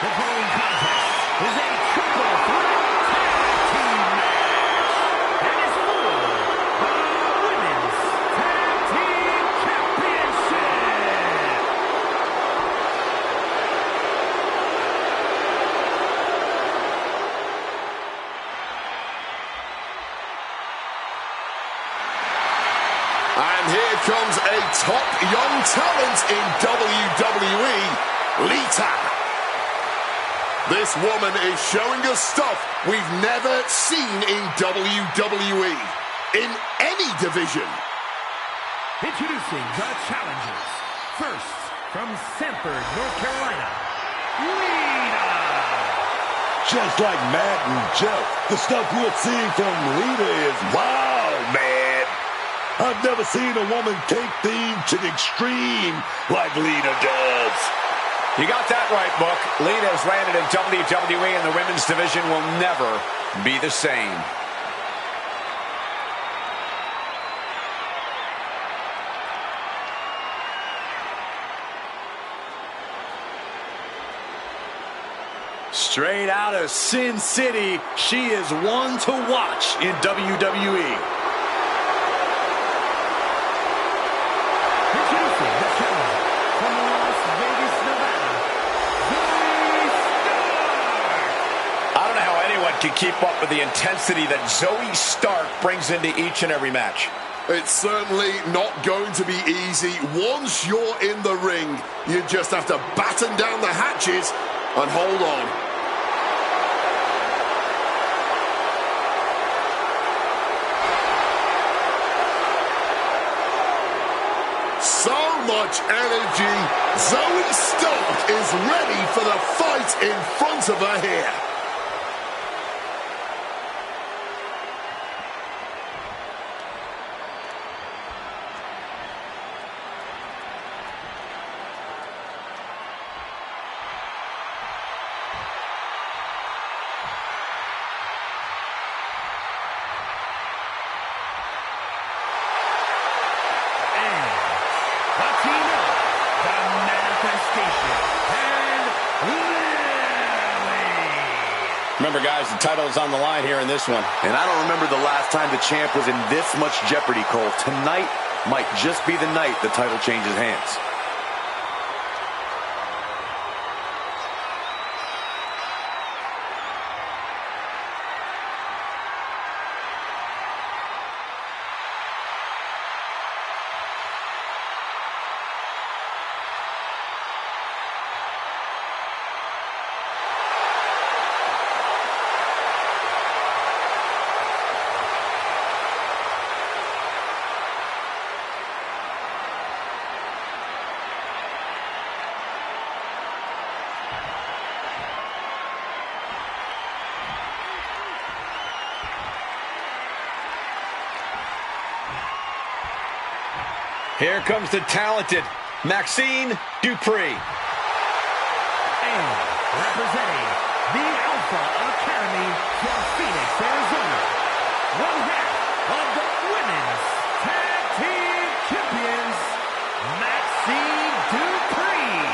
The following contest is a triple threat tag team match and is for the Women's Tag Team Championship. And here comes a top young talent in WWE, Lita. This woman is showing us stuff we've never seen in WWE, in any division. Introducing the challengers. First, from Sanford, North Carolina, Lita. Just like Matt and Jeff, the stuff we're seeing from Lita is wow, man. I've never seen a woman take things to the extreme like Lita does. You got that right, Book. Lita has landed in WWE, and the women's division will never be the same. Straight out of Sin City, she is one to watch in WWE. Introducing the challenger from Las Vegas, Nevada, Zoe Stark. I don't know how anyone can keep up with the intensity that Zoe Stark brings into each and every match. It's certainly not going to be easy. Once you're in the ring, you just have to batten down the hatches and hold on. So much energy. Zoe Stark is ready for the fight in front of her here. Remember, guys, the title is on the line here in this one. And I don't remember the last time the champ was in this much jeopardy, Cole. Tonight might just be the night the title changes hands. Here comes the talented Maxine Dupree. And representing the Alpha Academy from Phoenix, Arizona, one half of the Women's Tag Team Champions, Maxine Dupree.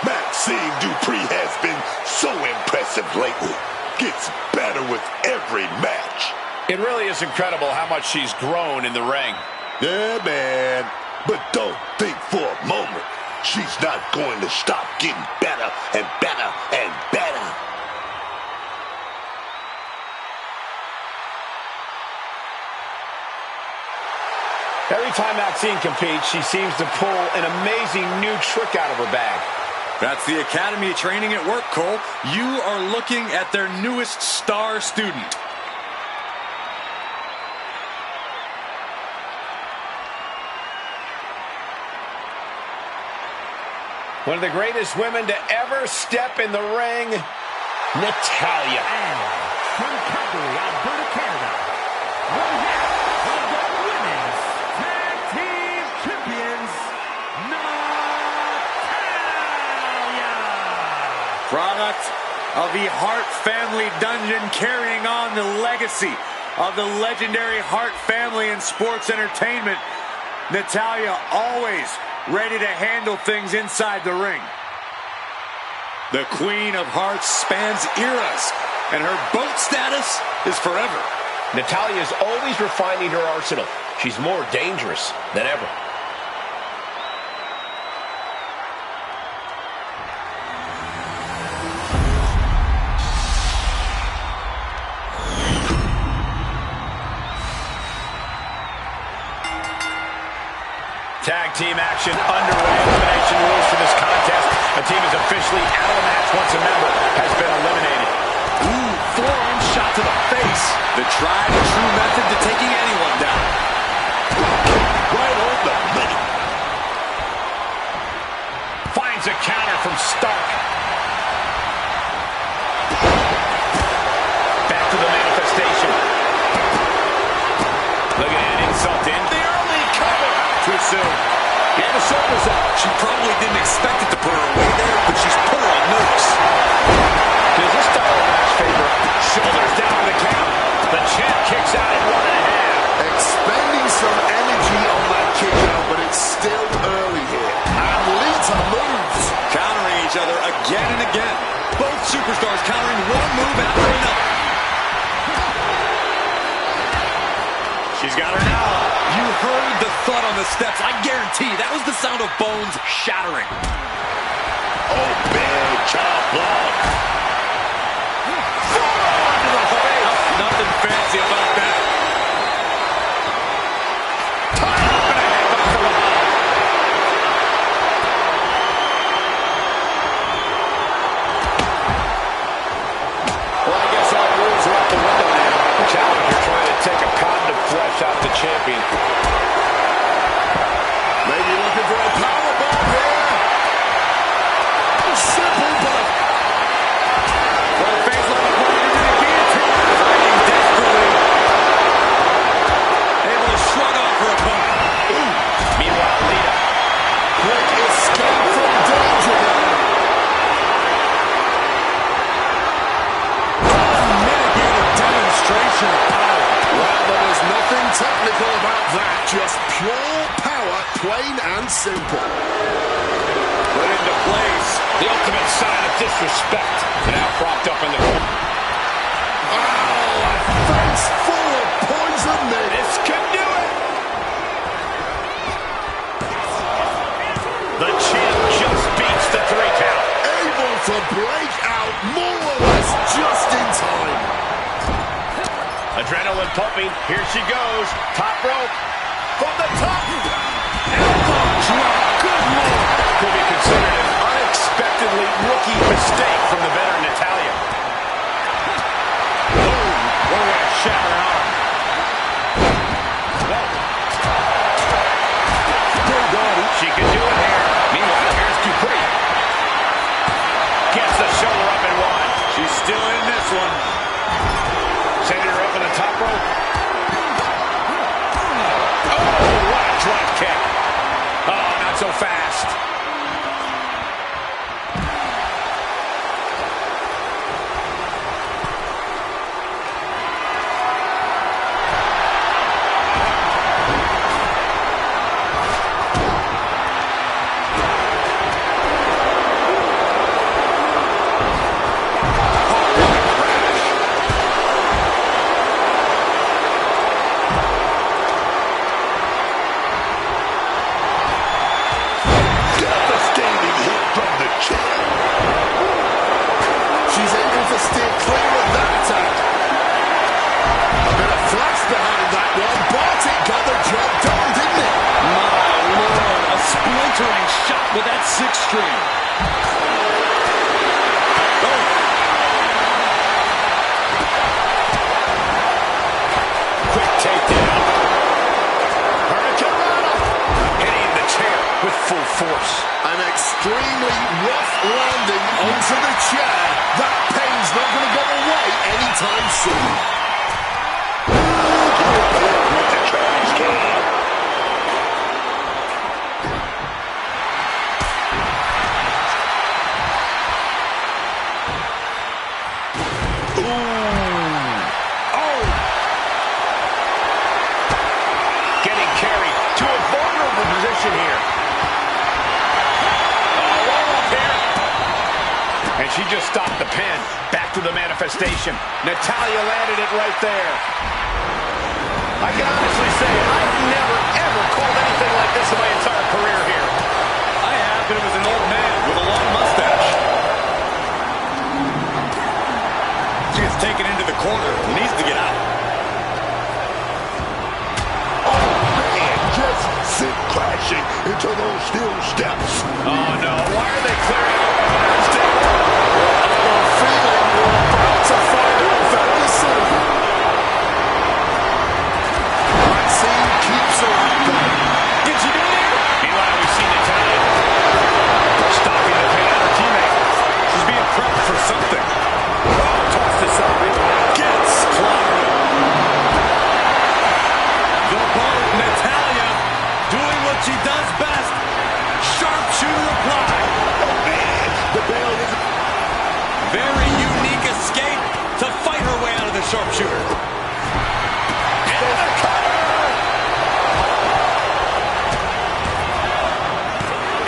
Maxine Dupree has been so impressive lately. Gets better with every match. It really is incredible how much she's grown in the ring. Yeah, man. But don't think for a moment she's not going to stop getting better and better and better. Every time Maxine competes, she seems to pull an amazing new trick out of her bag. That's the Academy training at work, Cole. You are looking at their newest star student. One of the greatest women to ever step in the ring, Natalya. And from Calgary, Alberta, Canada, one half of the Women's Tag Team Champions, Natalya. Product of the Hart family dungeon, carrying on the legacy of the legendary Hart family in sports entertainment. Natalya always ready to handle things inside the ring. The Queen of Hearts spans eras, and her boat status is forever. Natalya is always refining her arsenal. She's more dangerous than ever. Tag team action underway. Elimination rules for this contest. A team is officially out of the match once a member has been eliminated. Ooh, forearm shot to the face. The tried and true method to taking anyone down. Right on the money. Finds a counter from Stark. Back to the manifestation. Look at that insult in. The early cover. Too soon. And the shoulders up. She probably didn't expect it to put her away there, but she's put her on notice. Does this style of match favor? Shoulders down for the count. The champ kicks out at 1.5. Expending some energy on that kick out, but it's still early here. And Lita moves. Countering each other again and again. Both superstars countering one move after another. She's got her now. You heard the thud on the steps. I guarantee that was the sound of bones shattering. Oh, big chop block. Forearm to the face. Nothing fancy about that. Tie up and a headbutt from above. Well, I guess all rules are out the window now. The challenger trying to take a pound of flesh out the champion. Maybe looking for a power bomb here. Simple, but Well, face on the point into the guillotine. Fighting desperately. Able to shrug off her opponent. Ooh. Meanwhile, Lita. quick escape from danger there. Unmitigated demonstration of power. Well, there was nothing technical about that. Just pure power, plain and simple. Put into place. The ultimate sign of disrespect. Now propped up in the corner. Oh, a face full of poison mist. This could do it. The champ just beats the 3 count. Able to break out more or less just in time. Adrenaline pumping. Here she goes. Top rope. From the top. Elbow drop. Good lord. Could be considered an unexpectedly rookie mistake from the veteran Natalya. Boom. What a way to shatter an arm. She can do it here. Meanwhile, here's Dupree. Gets the shoulder up and one. She's still in this one. Sending her up on the top rope. Oh, what a drop kick. Oh, not so fast. Devastating hit from the chair. She's able to steer clear of that attack. A bit of flash behind that one, but it got the job done, didn't it? My lord, a splintering shot with that 6th string. Oh, Quick takedown. Hurricanrana. Hitting the chair with full force. An extremely rough landing onto the chair. That pain's not going to go away anytime soon. With the trash can. Oh! Getting carried to a vulnerable position here. Oh, roll up here. And She just stopped the pin. Back to the manifestation. Natalya landed it right there. I can honestly say I've never, ever called anything like this in my entire career here. I have, but it was an old man with a long mustache. She gets taken into the corner. Needs to get out. Oh, man, just sit crashing into those steel steps. Oh, no. Why are they clearing out the matchstick? I'm feeling we're about to find out very soon. Maxine keeps her out there. Did she do it here? Meanwhile, we see Natalya stopping the pin on her teammate. She's being prepped for something. Toss this up. Gets clobbered. The boat, Natalya, doing what she does best. Sharpshooter applied. Oh, man, the bell is... Very unique escape to fight her way out of the sharpshooter. And the cutter!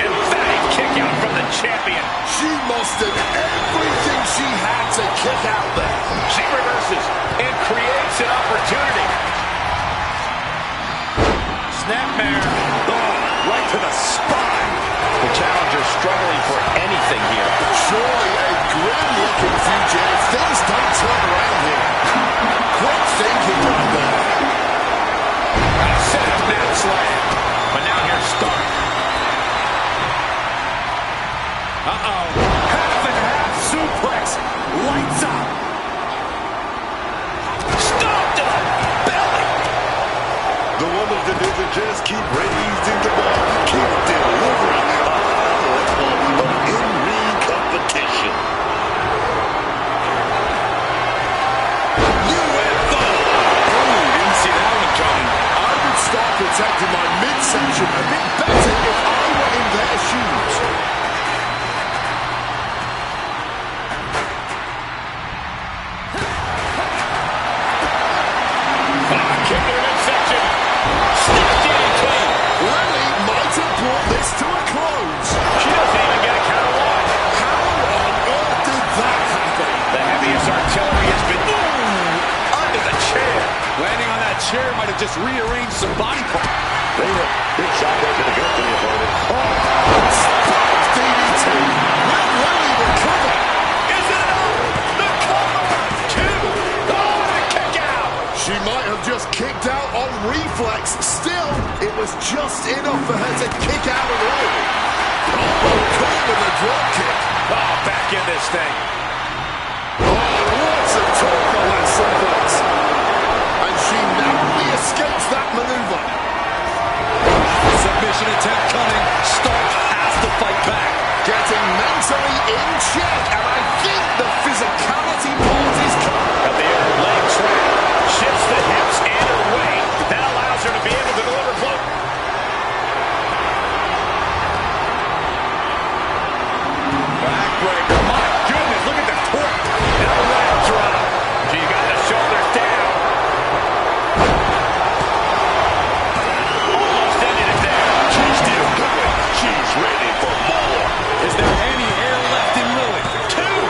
Emphatic kick out from the champion. She mustered everything she had to kick out there. She reverses and creates an opportunity. Snapmare. Oh, right to the spine. The challenger struggling for anything here. Surely a grim-looking future if things don't turn around here. Quick thinking right there. Set up net slam. But now here's Stark. Uh-oh. Half and half suplex. Lights out. Stop to the belly. The women's division just keep raising the bar, keep delivering a high level of in-ring competition. UFO. Ooh, didn't see that one coming. I would start protecting my midsection a bit better if I were in their shoes. Kick to the midsection. Snap DDT. Lily might have brought this to a close. She doesn't even get a count of one. How on earth did that happen? The heaviest artillery has been under the chair. Landing on that chair might have just rearranged some body parts. Big shot there to the gut to the opponent. Spike DDT. Will Lily recover? Is it enough? The cover. Two. Oh, the kick out. She might have just kicked out on reflex. Still, it was just enough for her to kick out of Lily. Oh, caught with a drop kick. Oh, back in this thing. Oh, lots of torque on that suplex. And she narrowly escapes that maneuver. Submission attempt coming. Stark has to fight back. Getting mentally in check, and I think the physicality part is coming. Got the other leg trap. Shifts the hips and her weight. That allows her to be able to deliver close. Backbreaker. My goodness, look at the torque. Now the leg drop. She got the shoulders down. Almost ended it there. She's still going. She's ready for more. Is there any air left in Lily? Two.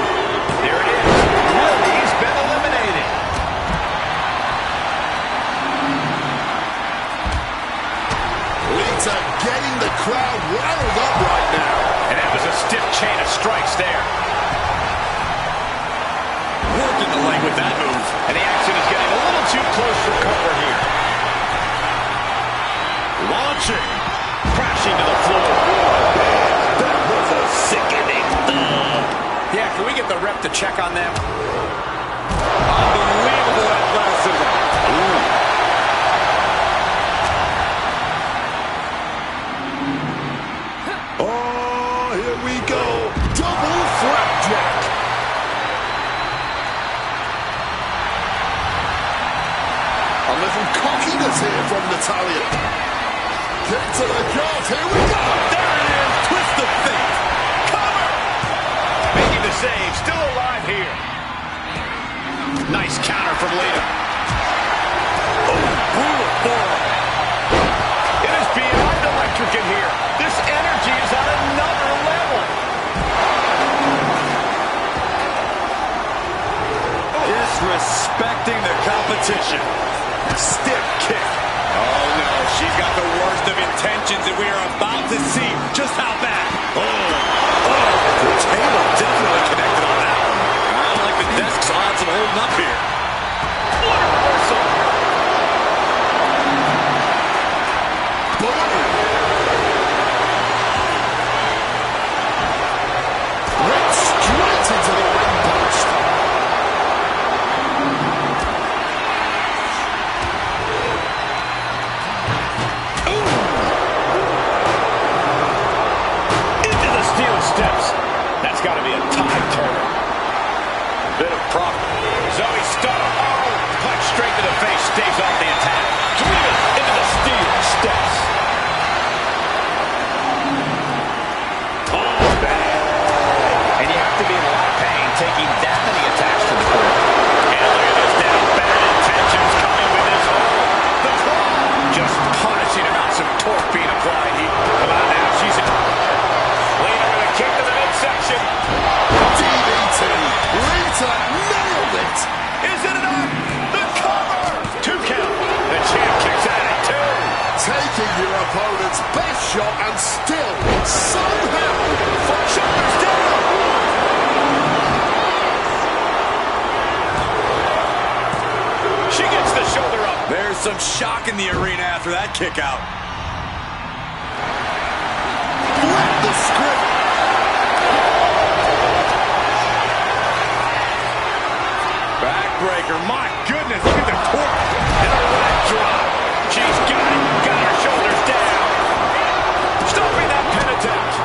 There it is. Lily's been eliminated. Lita getting the crowd riled up right now. And that was a stiff chain of strikes there. Working the leg with that move. And the action is getting a little too close for comfort here. Launching. Crashing to the floor. That was a sickening thump. Yeah, can we get the rep to check on them? Unbelievable athleticism. Oh, here we go. Double flapjack. A little cockiness here from Natalya. Kick to the gut. Here we go. There it is. Twist of fate. Cover! Making the save. Still alive here. Nice counter from Lita. Oh, brutal forearm. It is beyond electric in here. This energy is on another level. competition. Stiff kick. Oh, no. She's got the worst of intentions, and we are about to see just how bad. The table definitely connected on that one. I don't like the desk's odds of holding up here. What a reversal. Went straight into the ring post. Into the steel steps. That's got to be a tide turner. Bit of prop. Zoe Starr. Oh, punch straight to the face. Stays off the attack. Driven into the steel steps. Oh, man. And you have to be in a lot of pain taking that many attacks to the core. And look at this now. Bad intentions coming with this hold. The claw. Just punishing amounts of torque being applied. Come on now. She's in. Later with a kick to the midsection. DDT. Lita nailed it. Is it enough? The cover. 2 count. The champ kicks out at 2. Taking your opponent's best shot and still somehow Shoulders down. She gets the shoulder up. There's some shock in the arena after that kick out. flip the script. Backbreaker, my goodness, look at the torque. And a leg drop. She's got it, got her shoulders down. Stopping that pin attempt.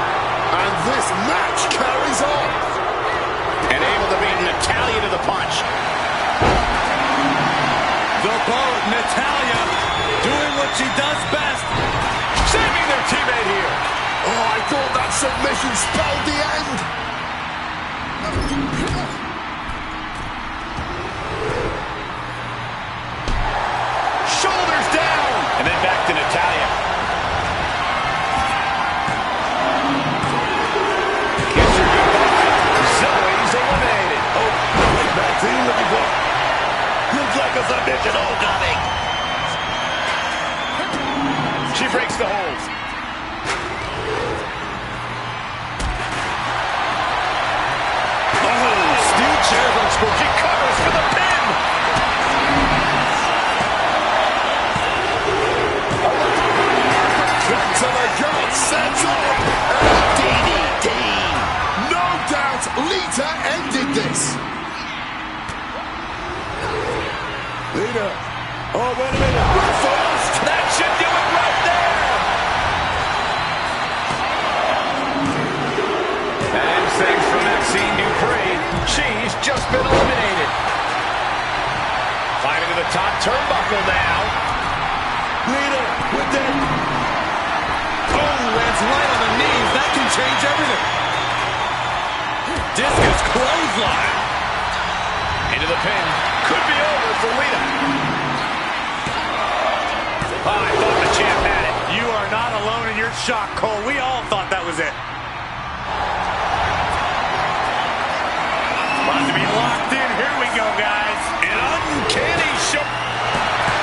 And this match carries on. And able to beat Natalya to the punch. The boat, Natalya, doing what she does best. Saving their teammate here. Oh, I thought that submission spelled the end. Shoulders down. And then back to Natalya. Kiss her goodbye. Zoe's eliminated. Oh, Maxine looking for. Looks like a submission homecoming. She breaks the hold. Oh, steel chair from school. She covers for the pin. To the gut, sets up. And DDT. No doubt Lita ended this. Lita. Oh, wait a minute. Reversed. That should do it right there. And thanks for Maxine Dupree. She's just been eliminated. Climbing to the top turnbuckle now. Lita with that. Oh, lands right on the knees. That can change everything. Discus clothesline. Into the pin. Could be over for Lita. Oh, I thought the champ had it. You are not alone in your shock, Cole. We all thought that was it. About to be locked in. Here we go, guys. An uncanny show.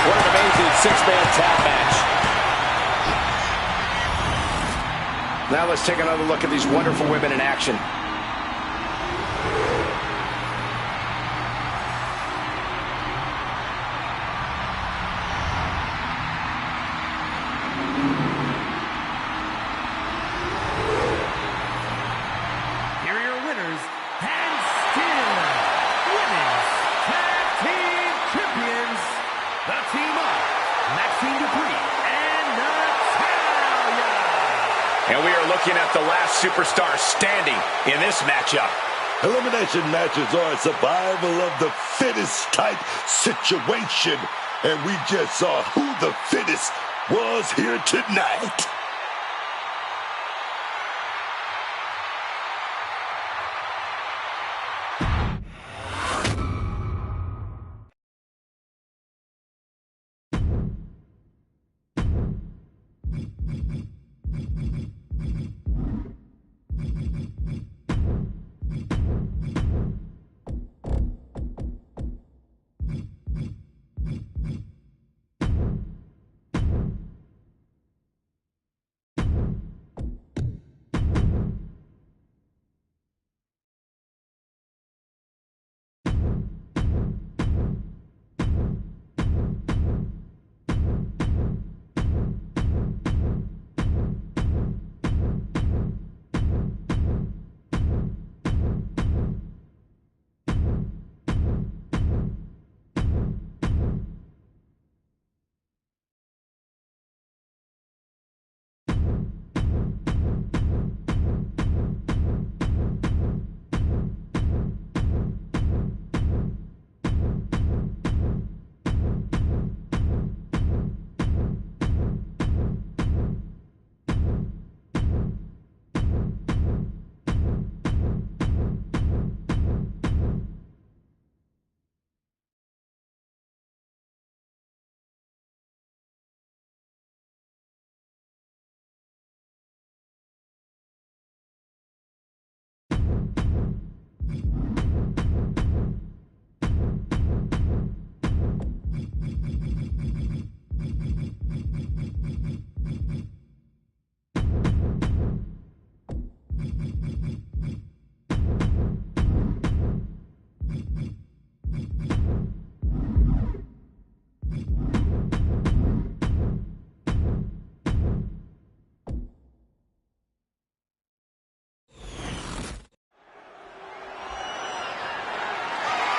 What an amazing six-man tag match. Now let's take another look at these wonderful women in action. Here are your winners, and still Women's Tag Team Champions, the team of Maxine Dupree and Natalya. And we are looking at the last superstar standing in this matchup. Elimination matches are a survival of the fittest type situation. And we just saw who the fittest was here tonight.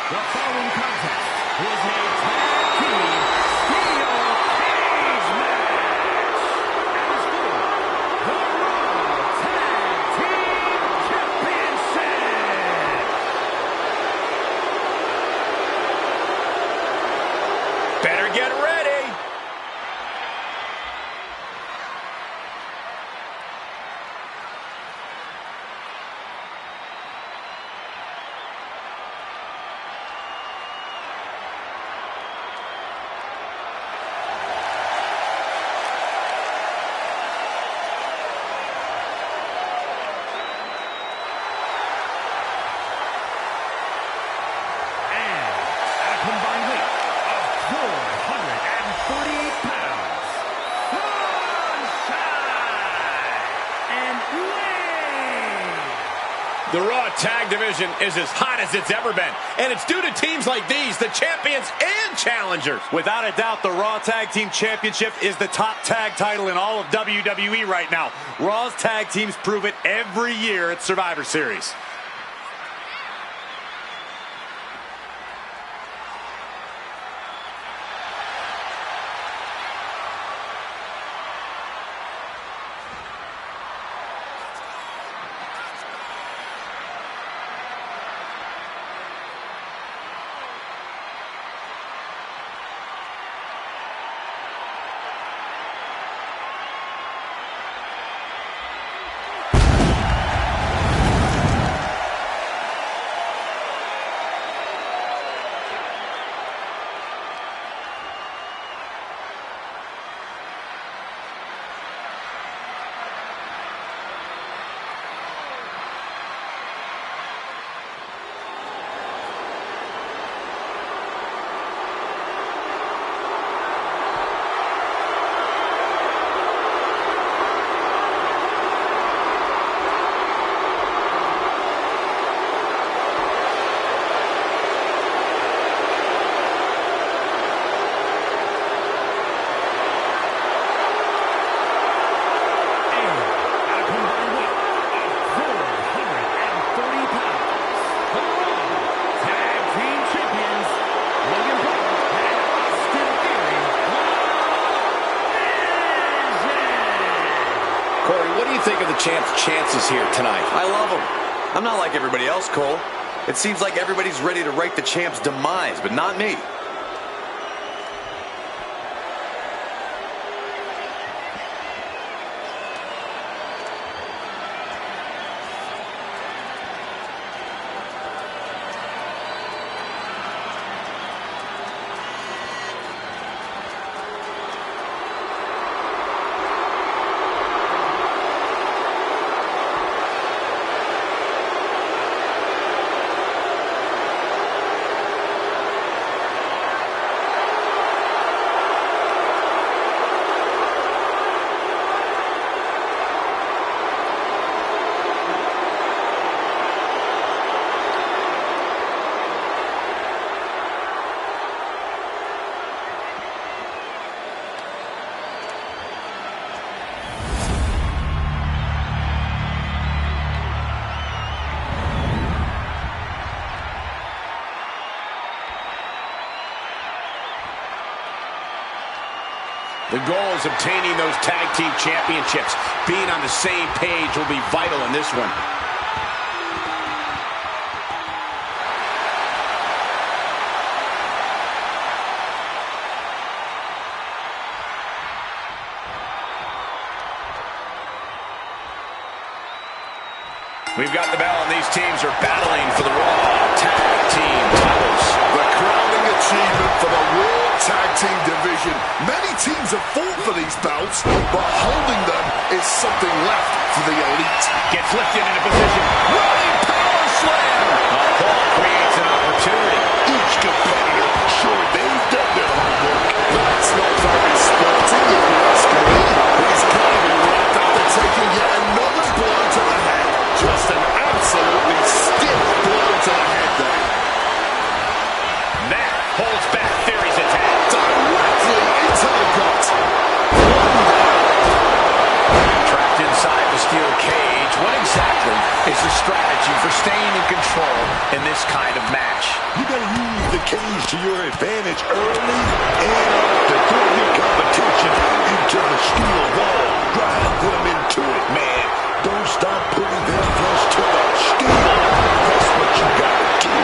The following contest is a tag team steel cage match. And it's for the Raw Tag Team Championship. Better get ready. Combined weight of 448 pounds, Sunshine and Wwe. The Raw Tag Division is as hot as it's ever been. And it's due to teams like these, the champions and challengers. Without a doubt, the Raw Tag Team Championship is the top tag title in all of WWE right now. Raw's tag teams prove it every year at Survivor Series. Think of the champ's chances here tonight. I love him. I'm not like everybody else, Cole. It seems like everybody's ready to write the champ's demise, but not me. The goal is obtaining those tag team championships. Being on the same page will be vital in this one. We've got the bell, and these teams are battling for the Raw Tag Team titles. The crowning achievement for the Raw Tag Team division. Many teams have fought for these belts, but holding them is something left for the elite. Gets lifted into position. Running power slam. Paul creates an opportunity. Each competitor sure they've done their homework. That's not very sporting if you ask me. He's climbing right after taking yet another blow to the head. Just an absolutely stiff blow to the head there. That holds back Theory's attack. Directly into the gut. Trapped inside the steel cage. What exactly is the strategy for staying in control in this kind of match? You got to use the cage to your advantage early and to throw your competition into the steel wall. Drive them into it, man. Don't stop putting their flesh to the steel. That's what you got to do.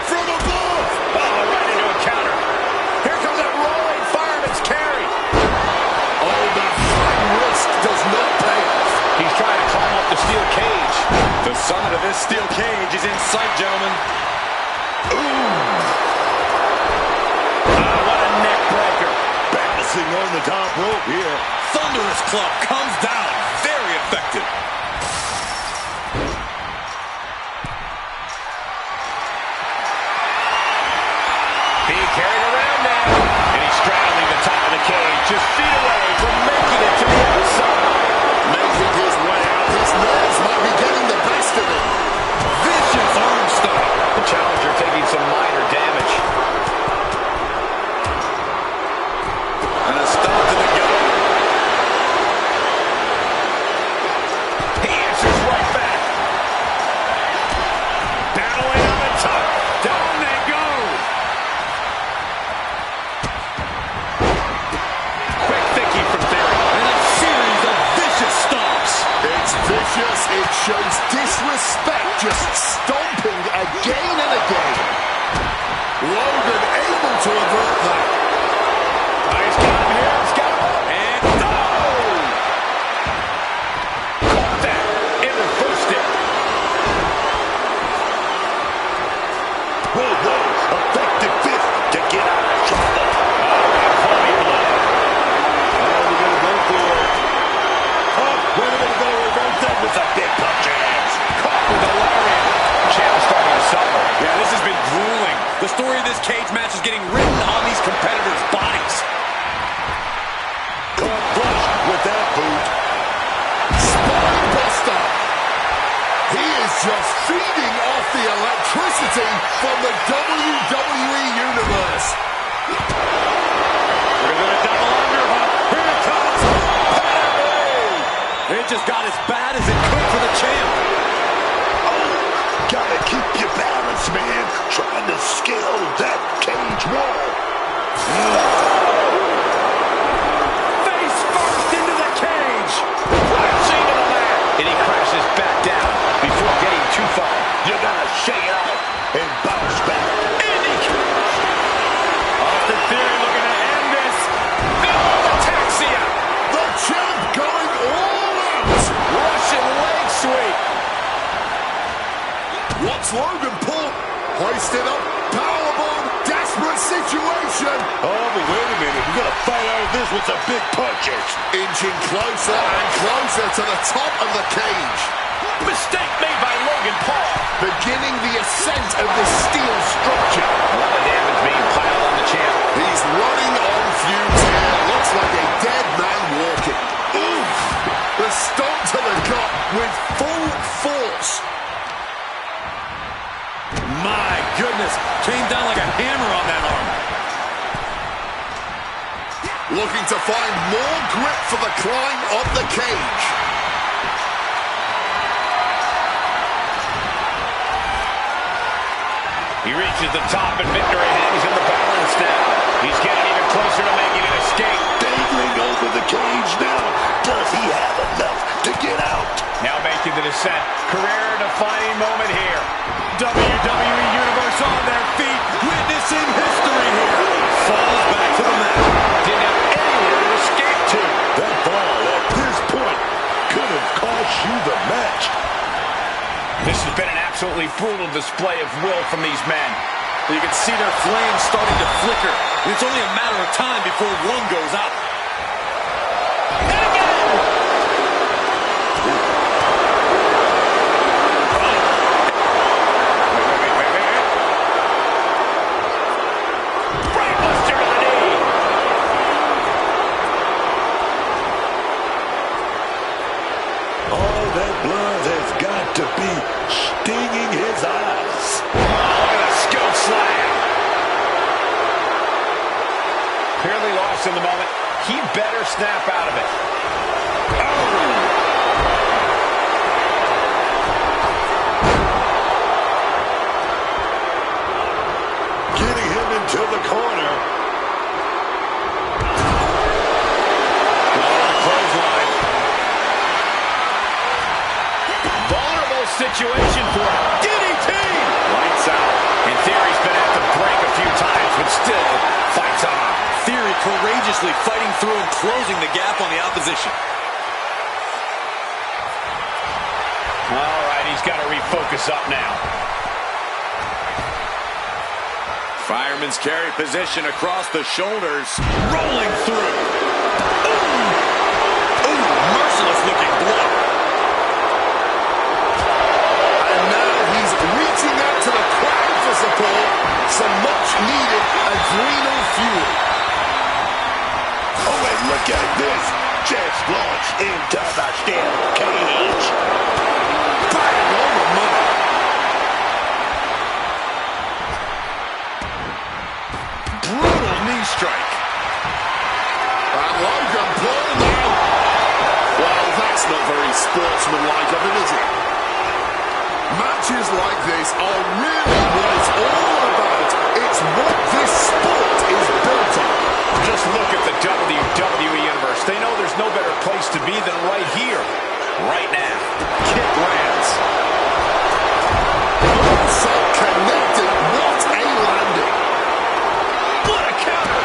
From above. Oh, right into a counter. Here comes that rolling fireman's carry. Oh, that high risk does not pay off. He's trying to climb up the steel cage. The summit of this steel cage is in sight, gentlemen. What a neck breaker. Bouncing on the top rope here. Thunderous club comes down. Very effective. Being carried around now. And he's straddling the top of the cage, just feet away from making it to the outside. Making his way out. His nerves might be getting the best of him. Vicious arm stomp. The challenger taking some minor damage. And a stomp to the gut. He answers right back. Battling on the top. Down they go. Quick thinking from Theory. And a series of vicious stomps. It's vicious. It shows disrespect. Just stomping again and again. Logan able to avert that. He's got him here. He's got him. And caught that and reversed it. Whoa, whoa. Effective fist to get out of trouble. Funny blow. Oh, we're going to go for it. Oh, we're going to go reverse that with a big punch hands. Caught with a lariat. Champ starting to suffer. Yeah, this has been grueling. The story of this cage match is getting written on these competitors' bodies. Caught flush with that boot. Spine buster. He is just feeding off the electricity from the WWE Universe. We're going to double underhook. Here it comes. Pedigree. It just got as bad as it could for the champ. Gotta keep your balance, man. Trying to scale that cage wall. Face first into the cage. Crashing to the mat. And he crashes back down before getting too far. You gotta shake it out and bounce back. Austin Theory looking to end this. Oh, ataxia. The champ going all out. Russian leg sweep. What's Logan pull? Hoisted up. Powerbomb. Desperate situation. Oh, but wait a minute. We gotta fight out of this with some big punches. Inching closer and closer to the top of the cage. Mistake made by Logan Paul. Beginning the ascent of the steel structure. A lot of damage being piled on the champ. He's running on fumes here. Looks like a dead man walking. Oof! The stomp to the gut with full force. My goodness. Came down like a hammer on that arm. Looking to find more grip for the climb of the cage. He reaches the top and victory hangs in the balance now. He's getting even closer to making an escape. Dangling over the cage now. Does he have enough to get out? Now making the descent. Career-defining moment here. WWE Universe on their feet. Witnessing history here. Falls back to the mat. Didn't have anywhere to escape to. That fall at this point could have cost you the match. This has been an absolutely brutal display of will from these men. You can see their flames starting to flicker. And it's only a matter of time before one goes out. And again! Wait. Brainbuster to the knee. All that blood has got to be stinging his eyes. Oh, look at a scoop slam. Clearly lost in the moment. He better snap out of it. Oh! situation for him. DDT! Lights out. And Theory's been at the break a few times, but still fights on. Theory courageously fighting through and closing the gap on the opposition. All right, he's got to refocus up now. Fireman's carry position across the shoulders. Rolling through. Ooh, merciless looking blow. And now he's reaching out to the crowd for support. Some much needed adrenal fuel. Oh, and look at this. Just launched into the steel cage. Bang on the money. Brutal knee strike. And Logan Paul now. Well, that's not very sportsmanlike of him, is it? Matches like this are really what it's all about. It's what this sport is built on. Just look at the WWE Universe. They know there's no better place to be than right here, right now. Kick lands. So connected. What a landing. What a counter.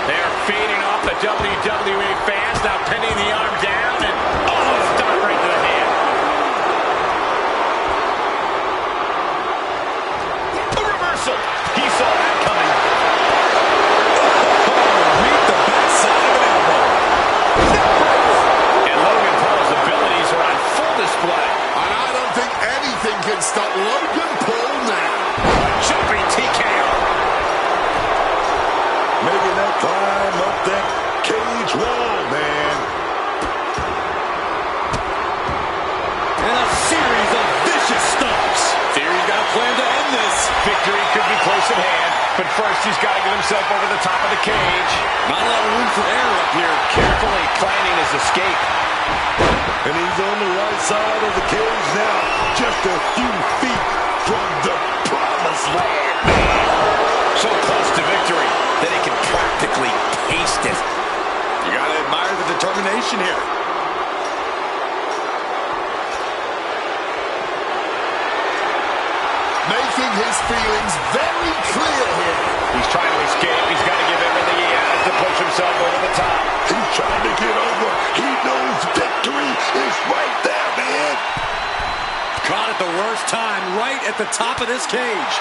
They're feeding off the WWE fans, now pinning the arm down and stop right to the hand. A reversal. He saw that coming. Read the backside of an elbow. And Logan Paul's abilities are on full display. And I don't think anything can stop Logan Paul now. Jumping TKO. Making that climb up that cage wall, man. And a series of vicious stomps. Theory's got a plan to end this. Victory could be close at hand, but first he's got to get himself over the top of the cage. Not a lot of room for error up here. Carefully planning his escape. And he's on the right side of the cage now. Just a few feet from the promised land. So close to victory that he can practically taste it. You got to admire the determination here. Making his feelings very clear here. He's trying to escape. He's got to give everything he has to push himself over the top. He's trying to get over. He knows victory is right there, man. Caught at the worst time, right at the top of this cage.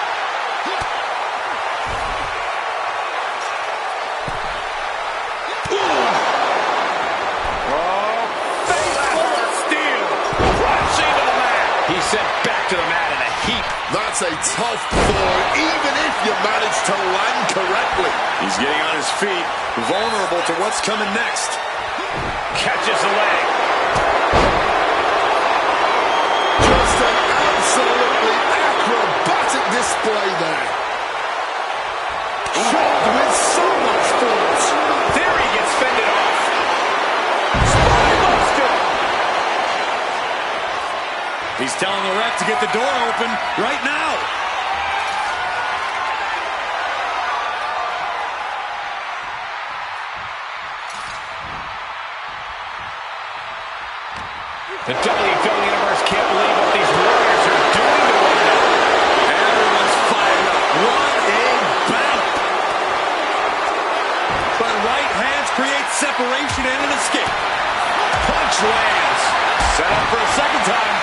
He's sent back to the mat in a heap. That's a tough fall, even if you manage to land correctly. He's getting on his feet, vulnerable to what's coming next. Catches the leg. Just an absolutely acrobatic display there. Shot with so much force. Theory gets fended off. Spinebuster. He's telling the ref to get the door open right now. The WWE Universe can't believe what these Warriors are doing to one another. Everyone's fired up. What a battle. But right hands create separation and an escape. Punch lands. Set up for a second time.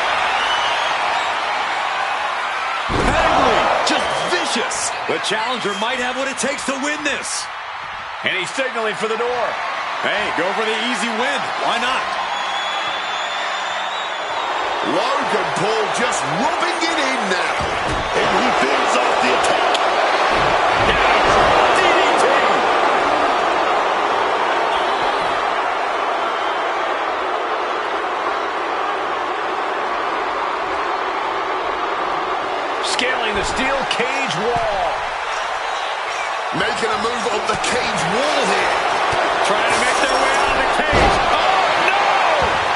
Pedigree, just vicious. The challenger might have what it takes to win this. And he's signaling for the door. Hey, go for the easy win. Why not? Logan Paul just rubbing it in now. And he builds off the attack. DDT. Scaling the steel cage wall. Making a move up the cage wall here. Trying to make their way out of the cage. Oh, no!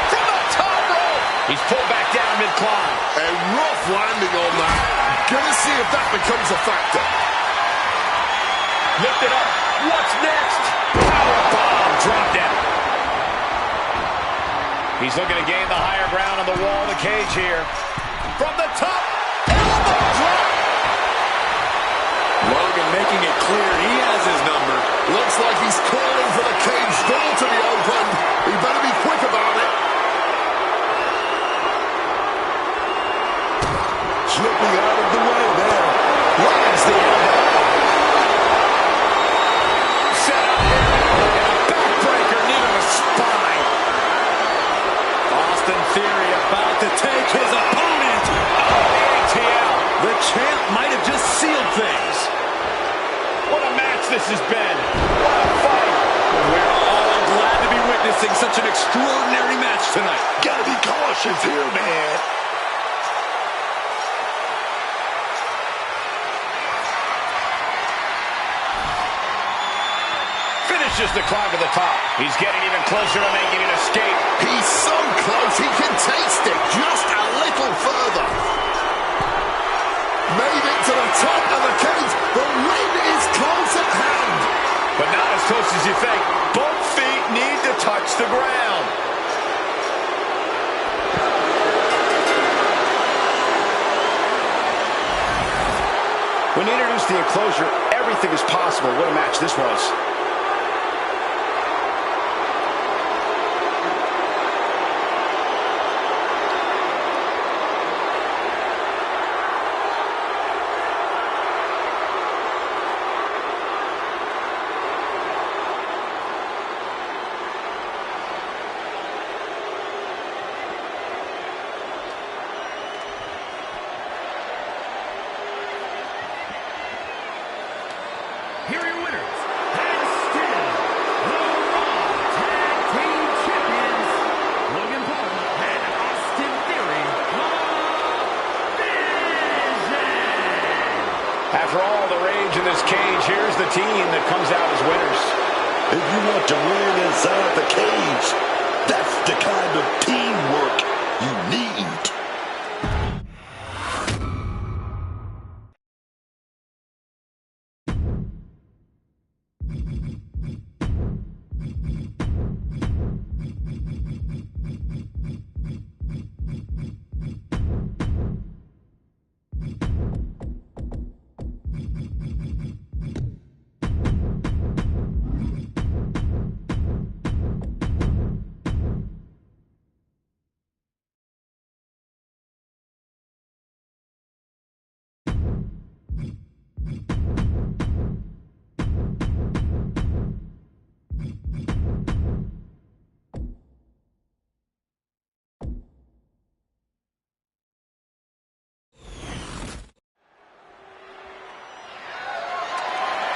From the top rope. He's pulled back down mid-climb. A rough landing on that. Gonna see if that becomes a factor. Lift it up. What's next? Powerbomb. Drop down. He's looking to gain the higher ground on the wall of the cage here. From the top, elbow drop. Logan making it clear he has his number. Looks like he's calling for the cage door to be opened. He better be quick about it. Slipping out of the way there. Lands the elbow. Set up here. And a backbreaker near the spine. Austin Theory about to take his opponent. Oh, the ATL. The champ might have just sealed things. What a match this has been. What a fight. We're all glad to be witnessing such an extraordinary match tonight. Gotta be cautious here, man. Finishes the climb to the top. He's getting even closer to making an escape. He's so close, he can taste it just a little further. Made it to the top of the cage. The win is close at hand. But not as close as you think. Both feet need to touch the ground. When he introduced the enclosure, everything is possible. What a match this was. Here are your winners, and still the Raw Tag Team Champions, Logan Paul and Austin Theory, Vision. After all the rage in this cage, here's the team that comes out as winners. If you want to win inside the cage, that's the kind of teamwork you need.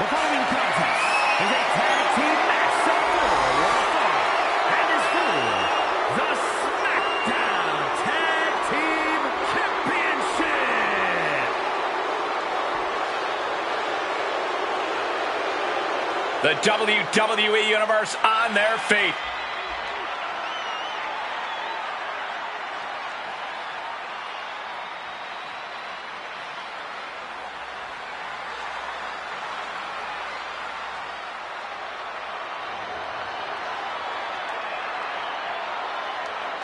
The following contest is a tag team match set for one fall and is for the SmackDown Tag Team Championship. The WWE Universe on their feet.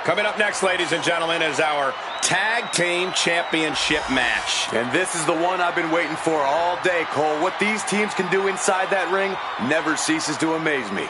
Coming up next, ladies and gentlemen, is our Tag Team Championship match. And this is the one I've been waiting for all day, Cole. What these teams can do inside that ring never ceases to amaze me.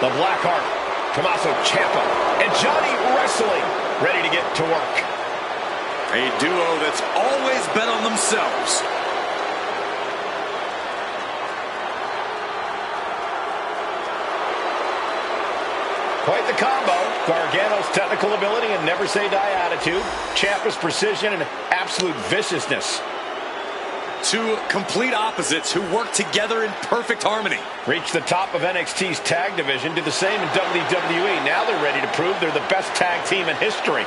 The Blackheart, Tommaso Ciampa, and Johnny Wrestling ready to get to work. A duo that's always bet on themselves. Quite the combo. Gargano's technical ability and never-say-die attitude. Ciampa's precision and absolute viciousness. Two complete opposites who work together in perfect harmony. Reached the top of NXT's tag division, did the same in WWE. Now they're ready to prove they're the best tag team in history.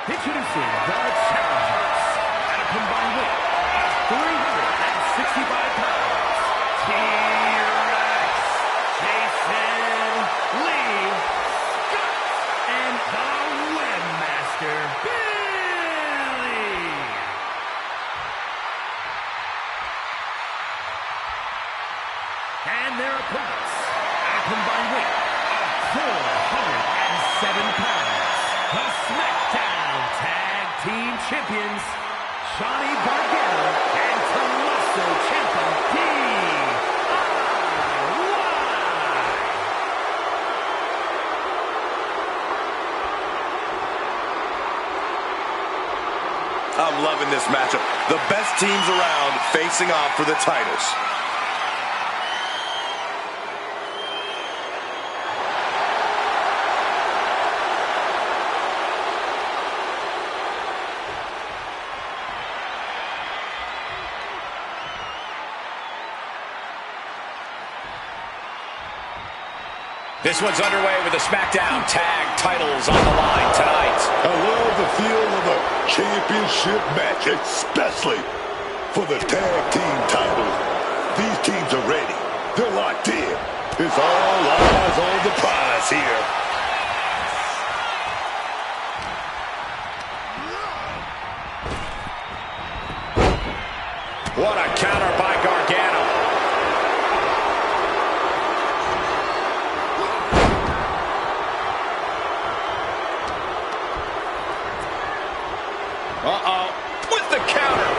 Introducing the challengers at a combined weight of 365 pounds. T-Rex, Jason Lee Scott, and the Webmaster, Billy. And their opponents at a combined weight of 407 pounds. The SmackDown Tag Team Champions, Johnny Gargano and Tommaso Ciampa, DIY. I'm loving this matchup. The best teams around facing off for the titles. This one's underway with the SmackDown Tag titles on the line tonight. I love the feel of a championship match, especially for the tag team titles. These teams are ready. They're locked in. It's all eyes on the prize here. What a counter by Gargano. Uh-oh. With the counter.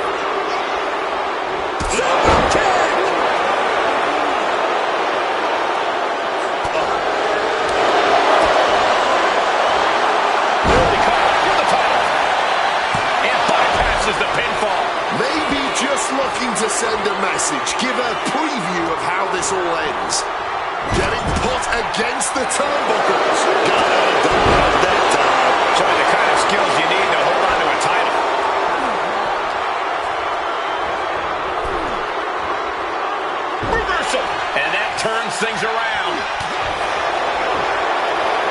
Really caught up with the title. And bypasses the pinfall. Maybe just looking to send a message, give a preview of how this all ends. Getting put against the turnbuckles. Got it done that time. Showing the kind of skills you need to hold on to a title. Reversal. And that turns things around.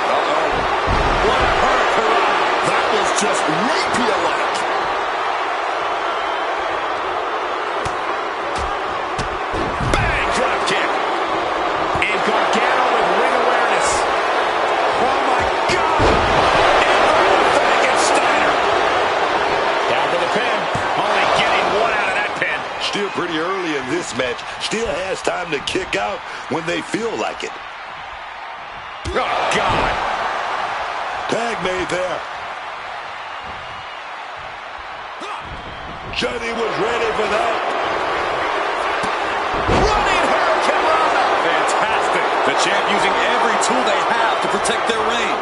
Uh-oh. What a hurricane. That was just rapier-like. Bang! Drop kick. And Gargano with ring awareness. Oh my God! And Frankensteiner. Down for the pin. Only getting one out of that pin. Still pretty early in this match. Still has time to kick out when they feel like it. Oh God! Tag made there. Johnny was ready for that. Running Hurricane Rana. Fantastic. The champ using every tool they have to protect their reign.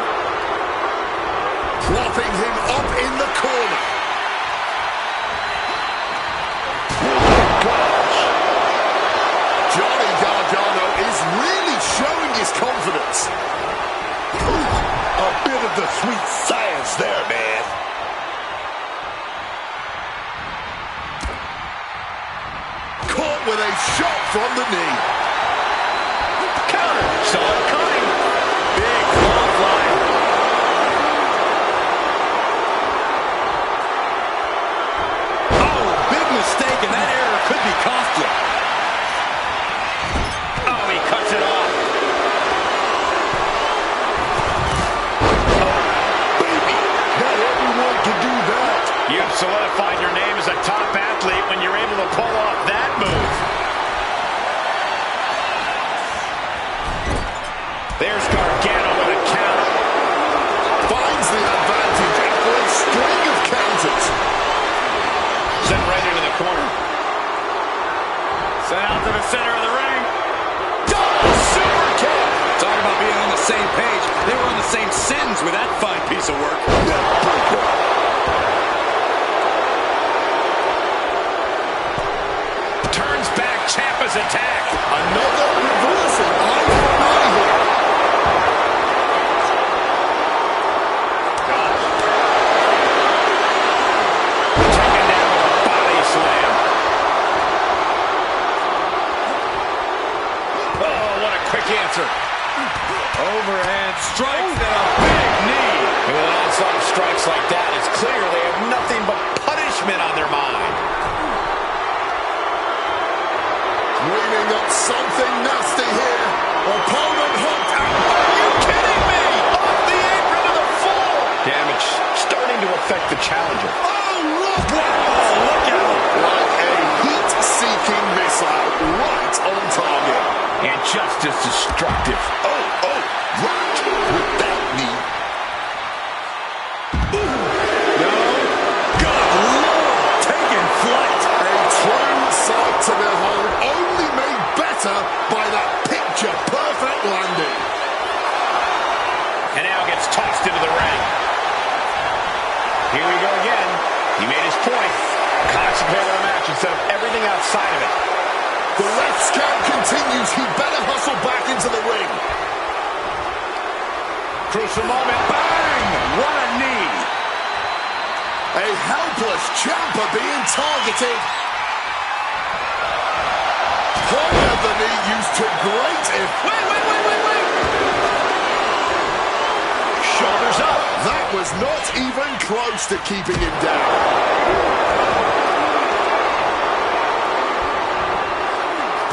Propping him up in the corner. Gosh. Johnny Gargano is really showing his confidence. A bit of the sweet science there, man. Caught with a shot from the knee. Counter. Saw it coming. Big clothesline. Oh, big mistake, and that error could be costly. Oh, he cuts it off. Baby, not every You've solidified your name as a top athlete when you're able to pull off that move. There's Gargano with a count. Finds the advantage after a string of counters. Sent right into the corner. Sent out to the center of the ring. Double super kick. Talk about being on the same page. They were on the same sins with that fine piece of work. Turns back Ciampa's attack. Another reversal. Eye for an eye here. Taken down with a body slam. Oh, what a quick answer. Overhand strikes and a big knee. And with an onslaught of strikes like that, it's clear they have nothing but punishment on their mind. Dreaming up something nasty here. Opponent hooked out. Are you kidding me? Off the apron to the floor. Damage starting to affect the challenger. Oh, look! Wow, look out. Like a heat-seeking missile right on target. And just as destructive. Oh, right with that knee. Good Lord, taking flight. A true sight to behold, only made better by that picture-perfect landing. And now gets tossed into the ring. Here we go again. He made his point. Concentrate on the match instead of everything outside of it. The ref's count continues. He better hustle back into the ring. Crucial moment. Bang! What a knee. A helpless Ciampa being targeted. Point of the knee used to great effect. Wait. Shoulders up. That was not even close to keeping him down.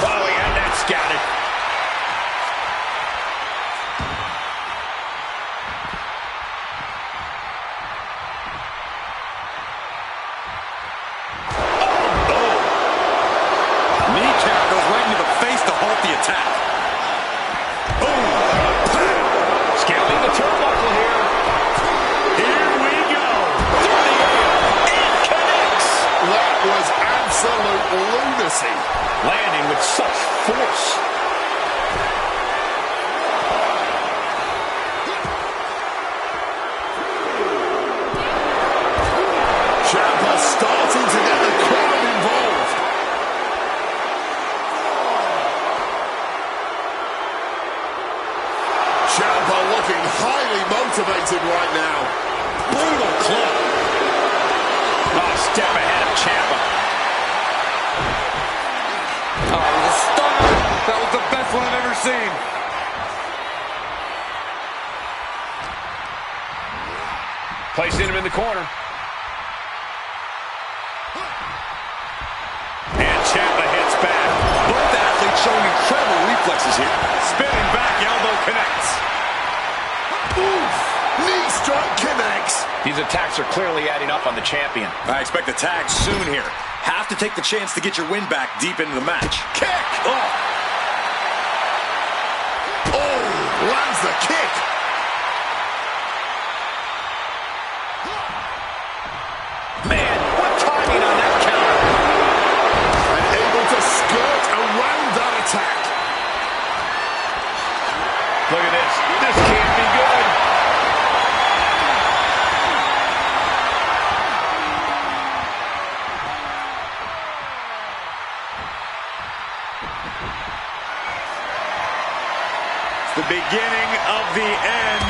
Oh, he had that scouted. Knee tackles right into the face to halt the attack. Scaling the turnbuckle here. Here we go. It connects. That was absolute lunacy. Landing with such force. Ciampa starting to get the crowd involved. Ciampa looking highly motivated right now. Brutal club. Oh, step ahead of Ciampa. Oh, the stunner. That was the best one I've ever seen. Placing him in the corner. And Ciampa hits back. Both athletes showing incredible reflexes here. Spinning back, elbow connects. Oof! Knee strike connects. These attacks are clearly adding up on the champion. I expect a tag soon here. Have to take the chance to get your win back deep into the match. Kick! Oh! Oh, lands the kick. Man, what timing on that counter. And able to skirt around that attack. Look at this. This can't be good. The beginning of the end.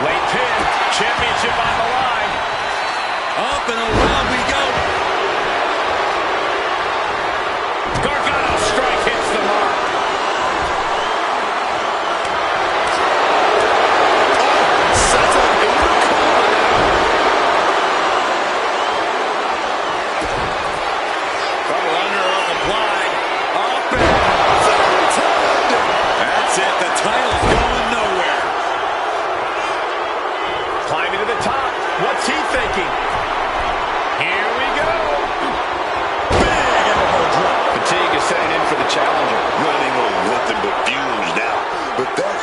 Late pin. Championship on the line. Up and around we go. Gargano strike hits the mark. Settled in the corner now. Double underhook applied. Up and Turned. that's it. The title's going nowhere.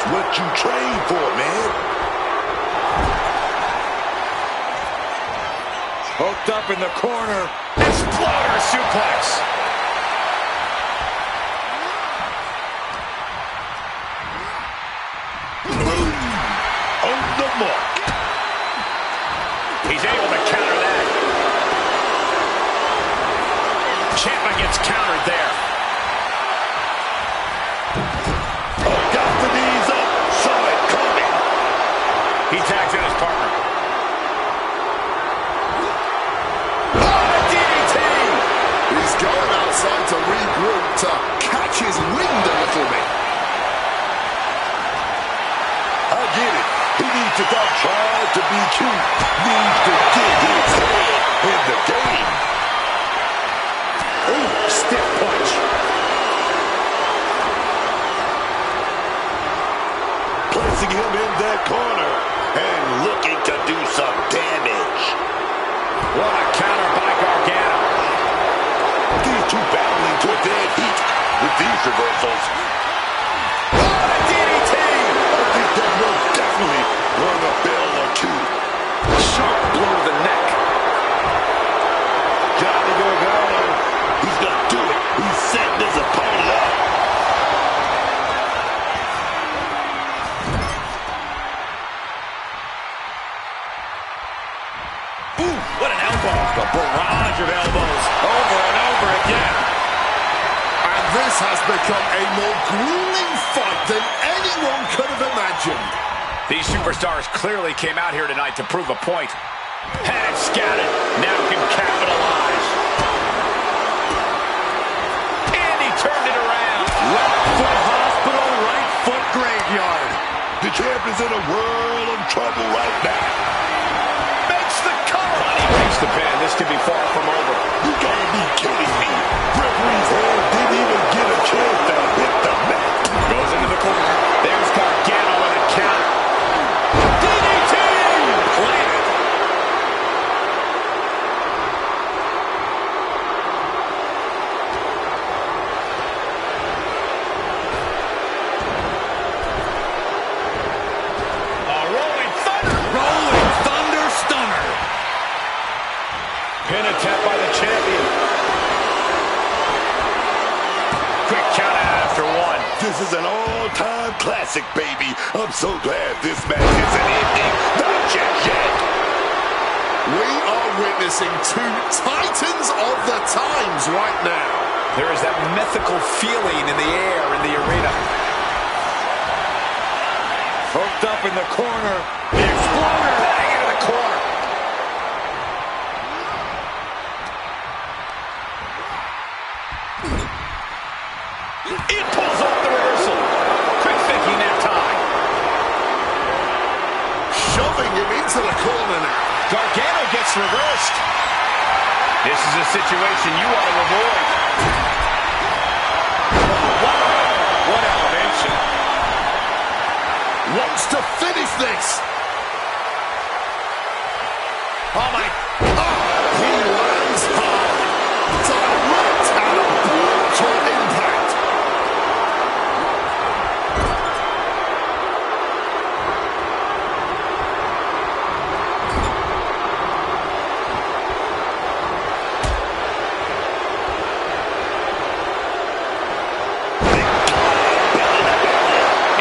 That's what you train for, man. Hooked up in the corner. Exploder suplex. Boom. On the mark. He's able to counter that. Ciampa gets countered there. Oh, got the knees up. Saw it coming. He tags in his partner. He's going outside to regroup, to catch his wind a little bit. I get it. He needs to stop trying to be cute. Needs to get his head in the game. Ooh, stiff punch. Placing him in that corner and looking to do some damage. What a counter by Gargano. These two battling to a dead heat with these reversals. DDT! I think that will definitely run a bell or two. Sharp blow to the neck. Johnny Gargano, he's gonna do it. He's setting his opponent up. Ooh, what an elbow. A barrage of elbows over and over again. And this has become a more grueling fight than anyone could have imagined. These superstars clearly came out here tonight to prove a point. Had scattered, now can capitalize. And he turned it around. Left foot hospital, right foot graveyard. The champ is in a world of trouble right now. Makes the cover. He makes the pin. This could be far from over. You gotta be kidding me. Referee's hand didn't even get a chance to hit the mat. Goes into the corner. There's Gargano with a counter. DDT! Planted. A rolling thunder. Rolling thunder stunner. Pin attempt by the champion. Quick count out after one. This is an all-time classic, baby. I'm so glad this match isn't ending. Not just yet. We are witnessing two titans of the times right now. There is that mythical feeling in the air in the arena. Hooked up in the corner. The Exploder bang into the corner. It pulls off the reversal. Quick thinking that time. Shoving him into the corner now. Gargano gets reversed. This is a situation you want to avoid. Wow, what elevation. Wants to finish this. Oh my. He lands hard. Direct and brutal impact.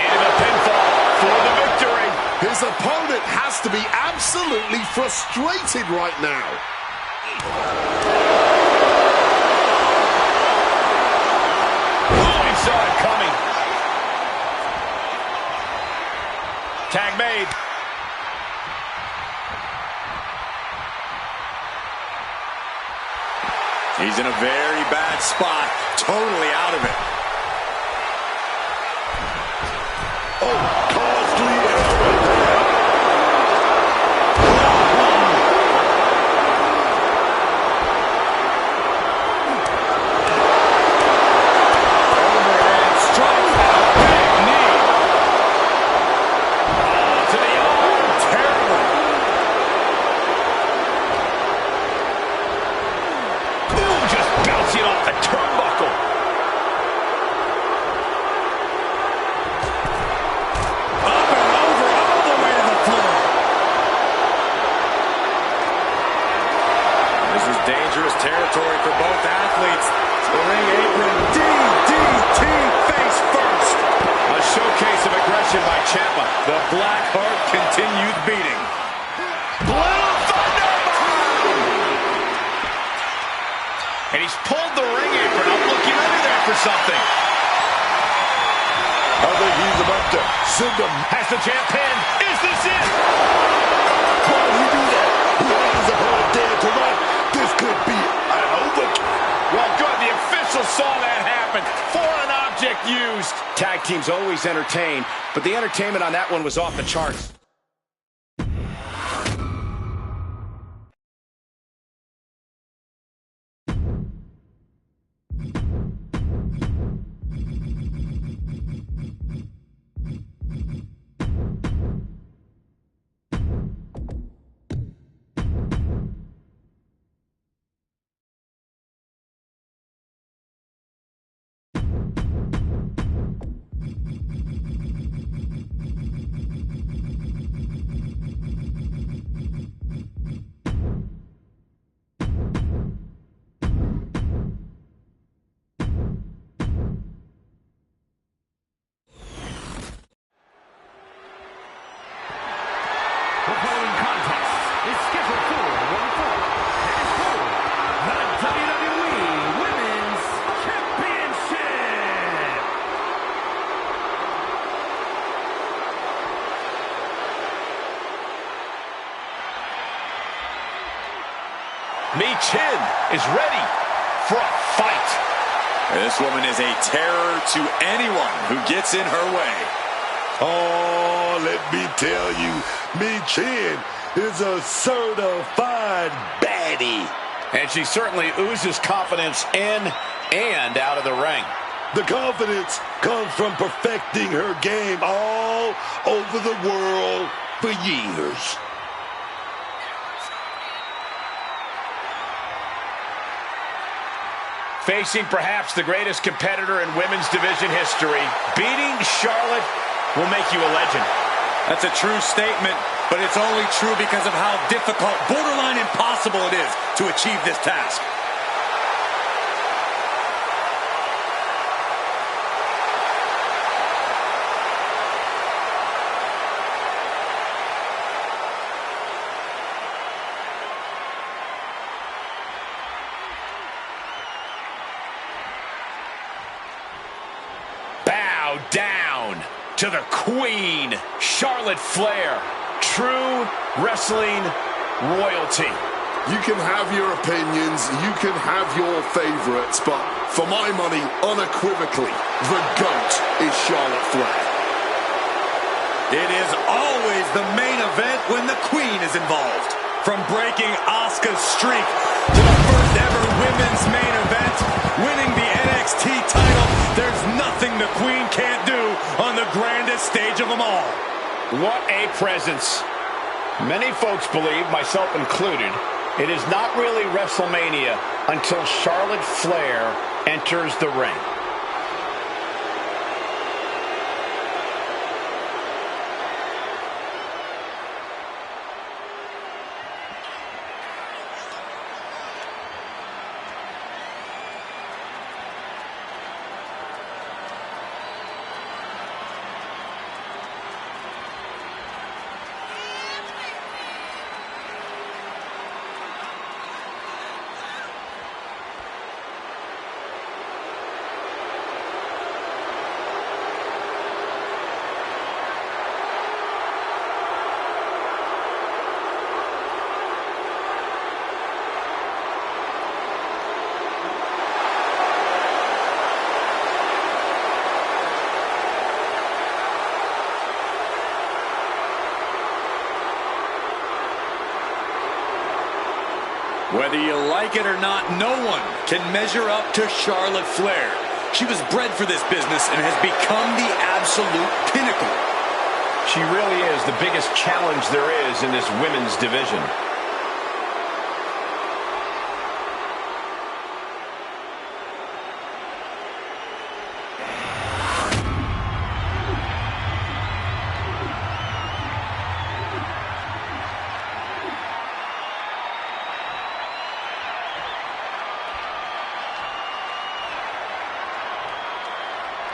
Into the pinfall for the victory. His opponent has to be absolutely frustrated right now. Oh, he saw it coming. Tag made. He's in a very bad spot. Totally out of it. Oh, costly error. Overhead strike. Big knee. To the arm. Terrible. Boom, just bouncing off the turnbuckle. the ring apron. I'm looking under there for something. I think he's about to send him. Has the champ pinned. Is this it? Why did he do that? He has a hard dead to right. This could be an overkill. Well, good. The official saw that happen. Foreign object used. Tag teams always entertain, but the entertainment on that one was off the charts. The following contest is scheduled for one fall and is for the WWE Women's Championship. Chin is ready for a fight. This woman is a terror to anyone who gets in her way. Oh, let me tell you, Chin is a certified baddie. And she certainly oozes confidence in and out of the ring. The confidence comes from perfecting her game all over the world for years. Facing perhaps the greatest competitor in women's division history, beating Charlotte will make you a legend. That's a true statement, but it's only true because of how difficult, borderline impossible it is to achieve this task. Bow down to the Queen, Charlotte Flair, true wrestling royalty. You can have your opinions, you can have your favorites, but for my money, unequivocally, the GOAT is Charlotte Flair. It is always the main event when the Queen is involved. From breaking Asuka's streak to the first ever women's main event, winning the NXT title, there's nothing the Queen can't do on the grandest stage of them all. What a presence. Many folks believe, myself included, it is not really WrestleMania until Charlotte Flair enters the ring. Whether you like it or not, no one can measure up to Charlotte Flair. She was bred for this business and has become the absolute pinnacle. She really is the biggest challenge there is in this women's division.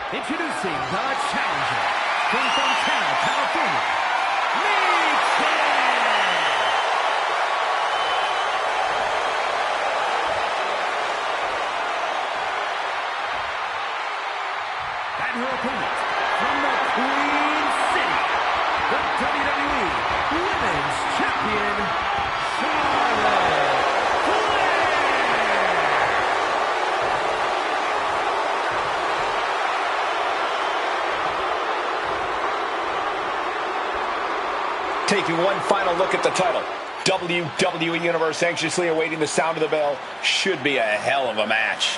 Introducing the challenger from Fontana, California, Chin. her opponent, from the Queen City, the WWE Women's Champion, Charlotte Flair. Taking one final look at the title. WWE Universe anxiously awaiting the sound of the bell. Should be a hell of a match.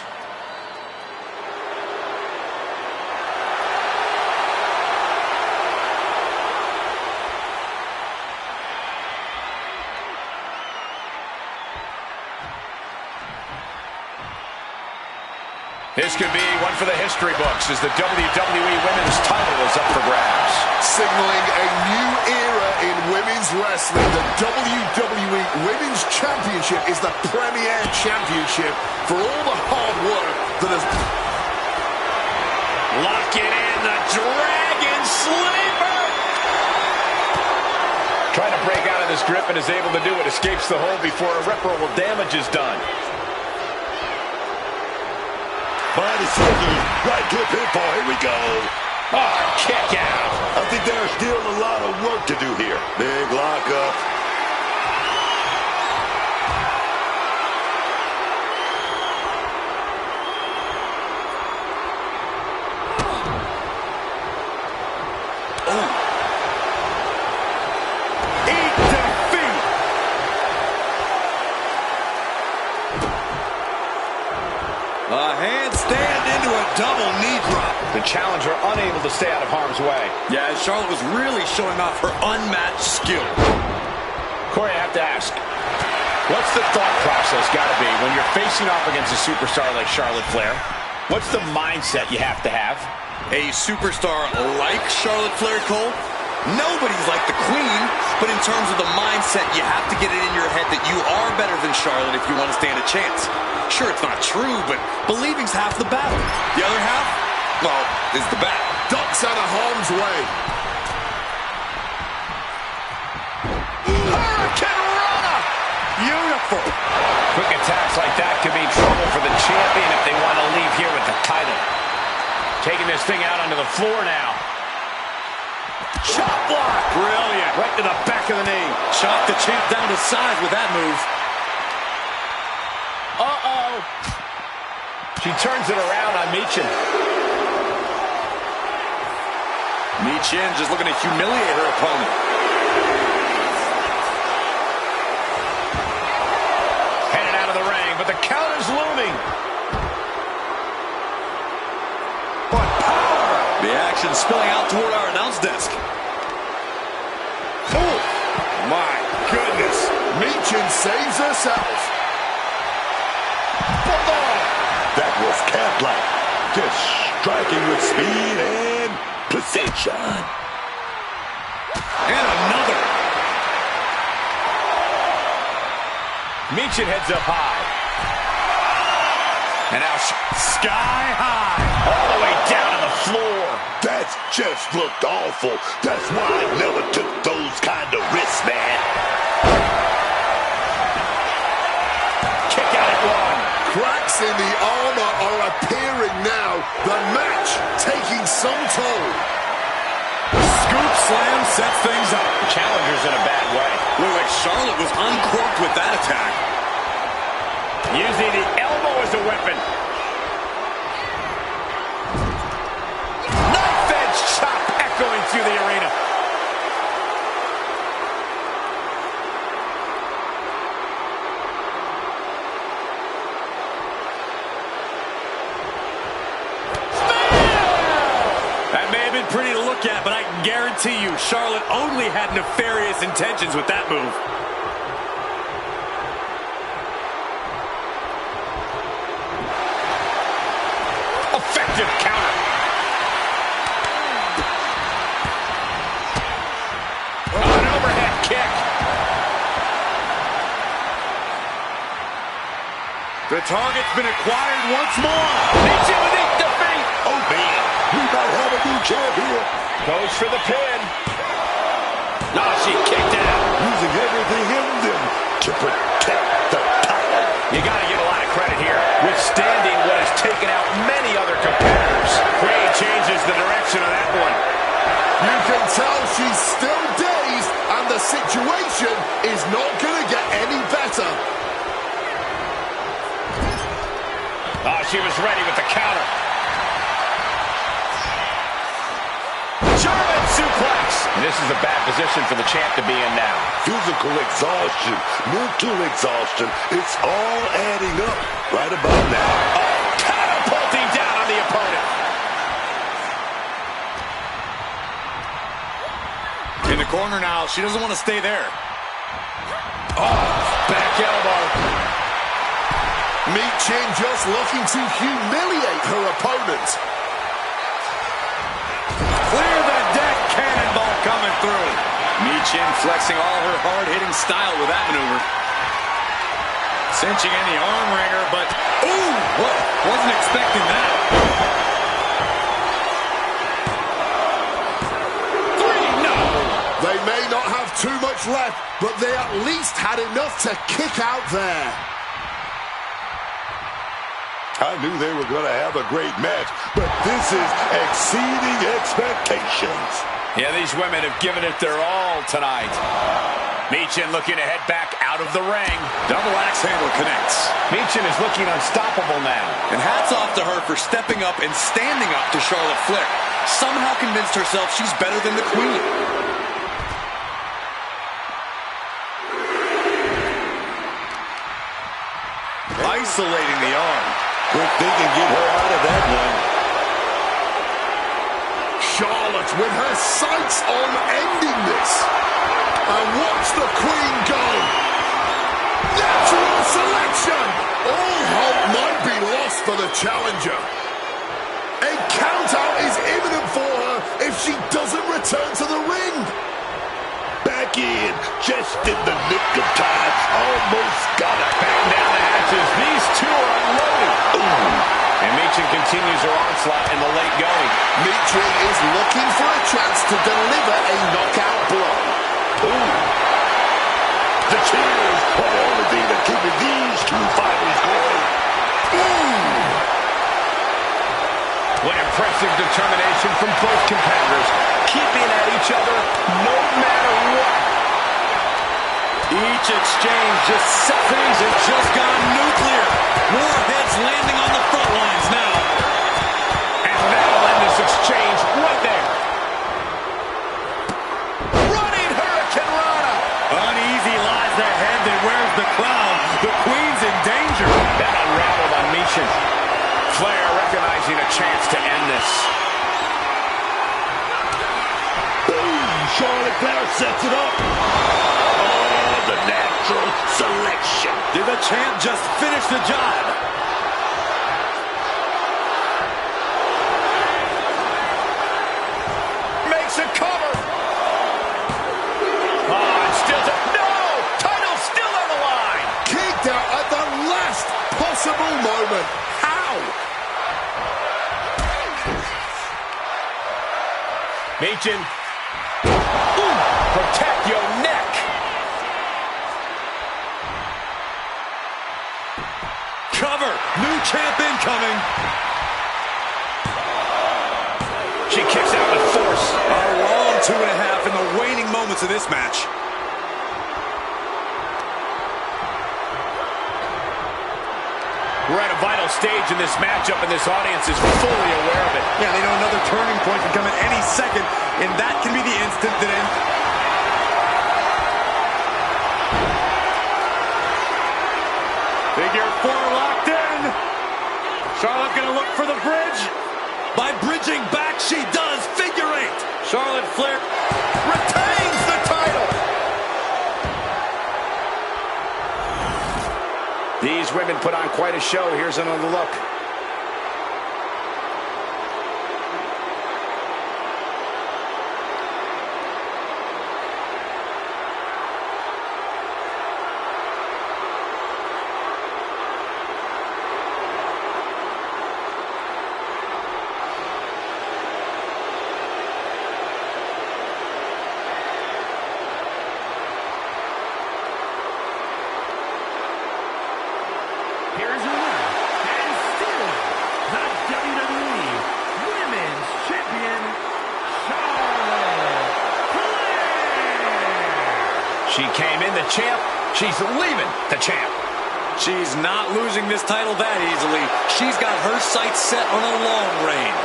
This could be one for the history books as the WWE Women's title is up for grabs. Signaling a new era in women's wrestling, the WWE Women's Championship is the premier championship for all the hard work that has... Lock it in, the Dragon Sleeper! Trying to break out of this grip and is able to do it. Escapes the hold before irreparable damage is done. Body scissors, right to a pinfall. Here we go. Oh, kick out. I think there's still a lot of work to do here. Big lockup. A handstand into a double knee drop. The challenger unable to stay out of harm's way. Yeah, Charlotte was really showing off her unmatched skill. Corey, I have to ask, what's the thought process got to be when you're facing off against a superstar like Charlotte Flair? What's the mindset you have to have? A superstar like Charlotte Flair, Cole? Nobody's like the Queen, but in terms of the mindset, you have to get it in your head that you are better than Charlotte if you want to stand a chance. Sure, it's not true, but believing's half the battle. The other half, well, is the battle. Ducks out of harm's way. Hurricane Runner! Beautiful. Quick attacks like that could mean trouble for the champion if they want to leave here with the title. Taking this thing out onto the floor now. Chop block. Brilliant. Right to the back of the knee. Chop the champ down to size with that move. Uh-oh. She turns it around on Michin. Michin just looking to humiliate her opponent. Headed out of the ring, but the counter's looming. What power! The action spilling out toward our announce desk. Oh, My goodness. Michin saves herself. That was cat-like. Just striking with speed and precision. And another. Michin heads up high. And now Sky high. all the way down to the floor. That just looked awful. That's why I never took those kind of risks, man. Kick out at one. Cracks in the armor are appearing now. The match taking some toll. Scoop slam sets things up. The challenger's in a bad way. Looked like Charlotte was uncorked with that attack. Using the elbow as a weapon. Knife edge chop echoing through the arena. That may have been pretty to look at, but I can guarantee you Charlotte only had nefarious intentions with that move. Effective counter. An overhead kick. The target's been acquired once more. Michin with the defeat. Oh, man. We might have a new champ here. Goes for the pin. No, she kicked out. Using everything in them to protect the title. You got to give a lot of credit here. Withstanding what has taken out many other competitors. Creating changes the tell she's still dazed, and the situation is not going to get any better. Oh, she was ready with the counter. German suplex. And this is a bad position for the champ to be in now. Physical exhaustion, mental exhaustion, it's all adding up right about now. Oh, catapulting down on the opponent. In the corner now, she doesn't want to stay there. Oh, back elbow. Michin just looking to humiliate her opponent. Clear the deck, cannonball coming through. Michin flexing all her hard-hitting style with that maneuver. Cinching in the arm wringer, but ooh, wasn't expecting that. 3, no. They may not have too much left, but they at least had enough to kick out there. I knew they were going to have a great match, but this is exceeding expectations. Yeah, these women have given it their all tonight. Michin looking to head back out of the ring. Double axe handle connects. Michin is looking unstoppable now. And hats off to her for stepping up and standing up to Charlotte Flair. Somehow convinced herself she's better than the Queen. Isolating the arm. Quick thinking, get her out of that one. Charlotte with her sights on ending this. And watch the Queen go. Natural selection. All hope might be lost for the challenger. A countout is imminent for her if she doesn't return to the ring. Back in, just in the nick of time. Almost got it. Back down the hatches. These two are unloading. Ooh. And Michin continues her onslaught in the late going. Michin is looking for a chance to deliver a knockout blow. Ooh. The cheers are the only thing that keeping these two fighters going. Ooh. What impressive determination from both competitors. Keeping at each other no matter what. Each exchange just set things have just gone nuclear. More heads landing on the front lines now. And that'll end this exchange right there. Running Hurricane Rana. Uneasy lies the head that wears the crown. The Queen's in danger. That unraveled on Michin. Flair recognizing a chance to end this. Boom! Charlotte Flair sets it up. Oh, the natural selection. Did the champ just finish the job? Makes a cover. Oh, it's still no! Title's still on the line. Kicked out at the last possible moment. How? Michin. Ooh, protect your neck. Cover. New champ incoming. She kicks out with force. A long 2.5 in the waning moments of this match. We're at a vital stage in this matchup, and this audience is fully aware of it. Yeah, they know another turning point can come at any second, and that can be the instant that ends. Figure 4 locked in. Charlotte gonna look for the bridge. By bridging back, she does. Figure 8. Charlotte Flair retains the title. These women put on quite a show. Here's another look. Here's your winner, and still came in the champ. She's leaving the champ. She's not losing this title that easily. She's got her sights set on a long reign.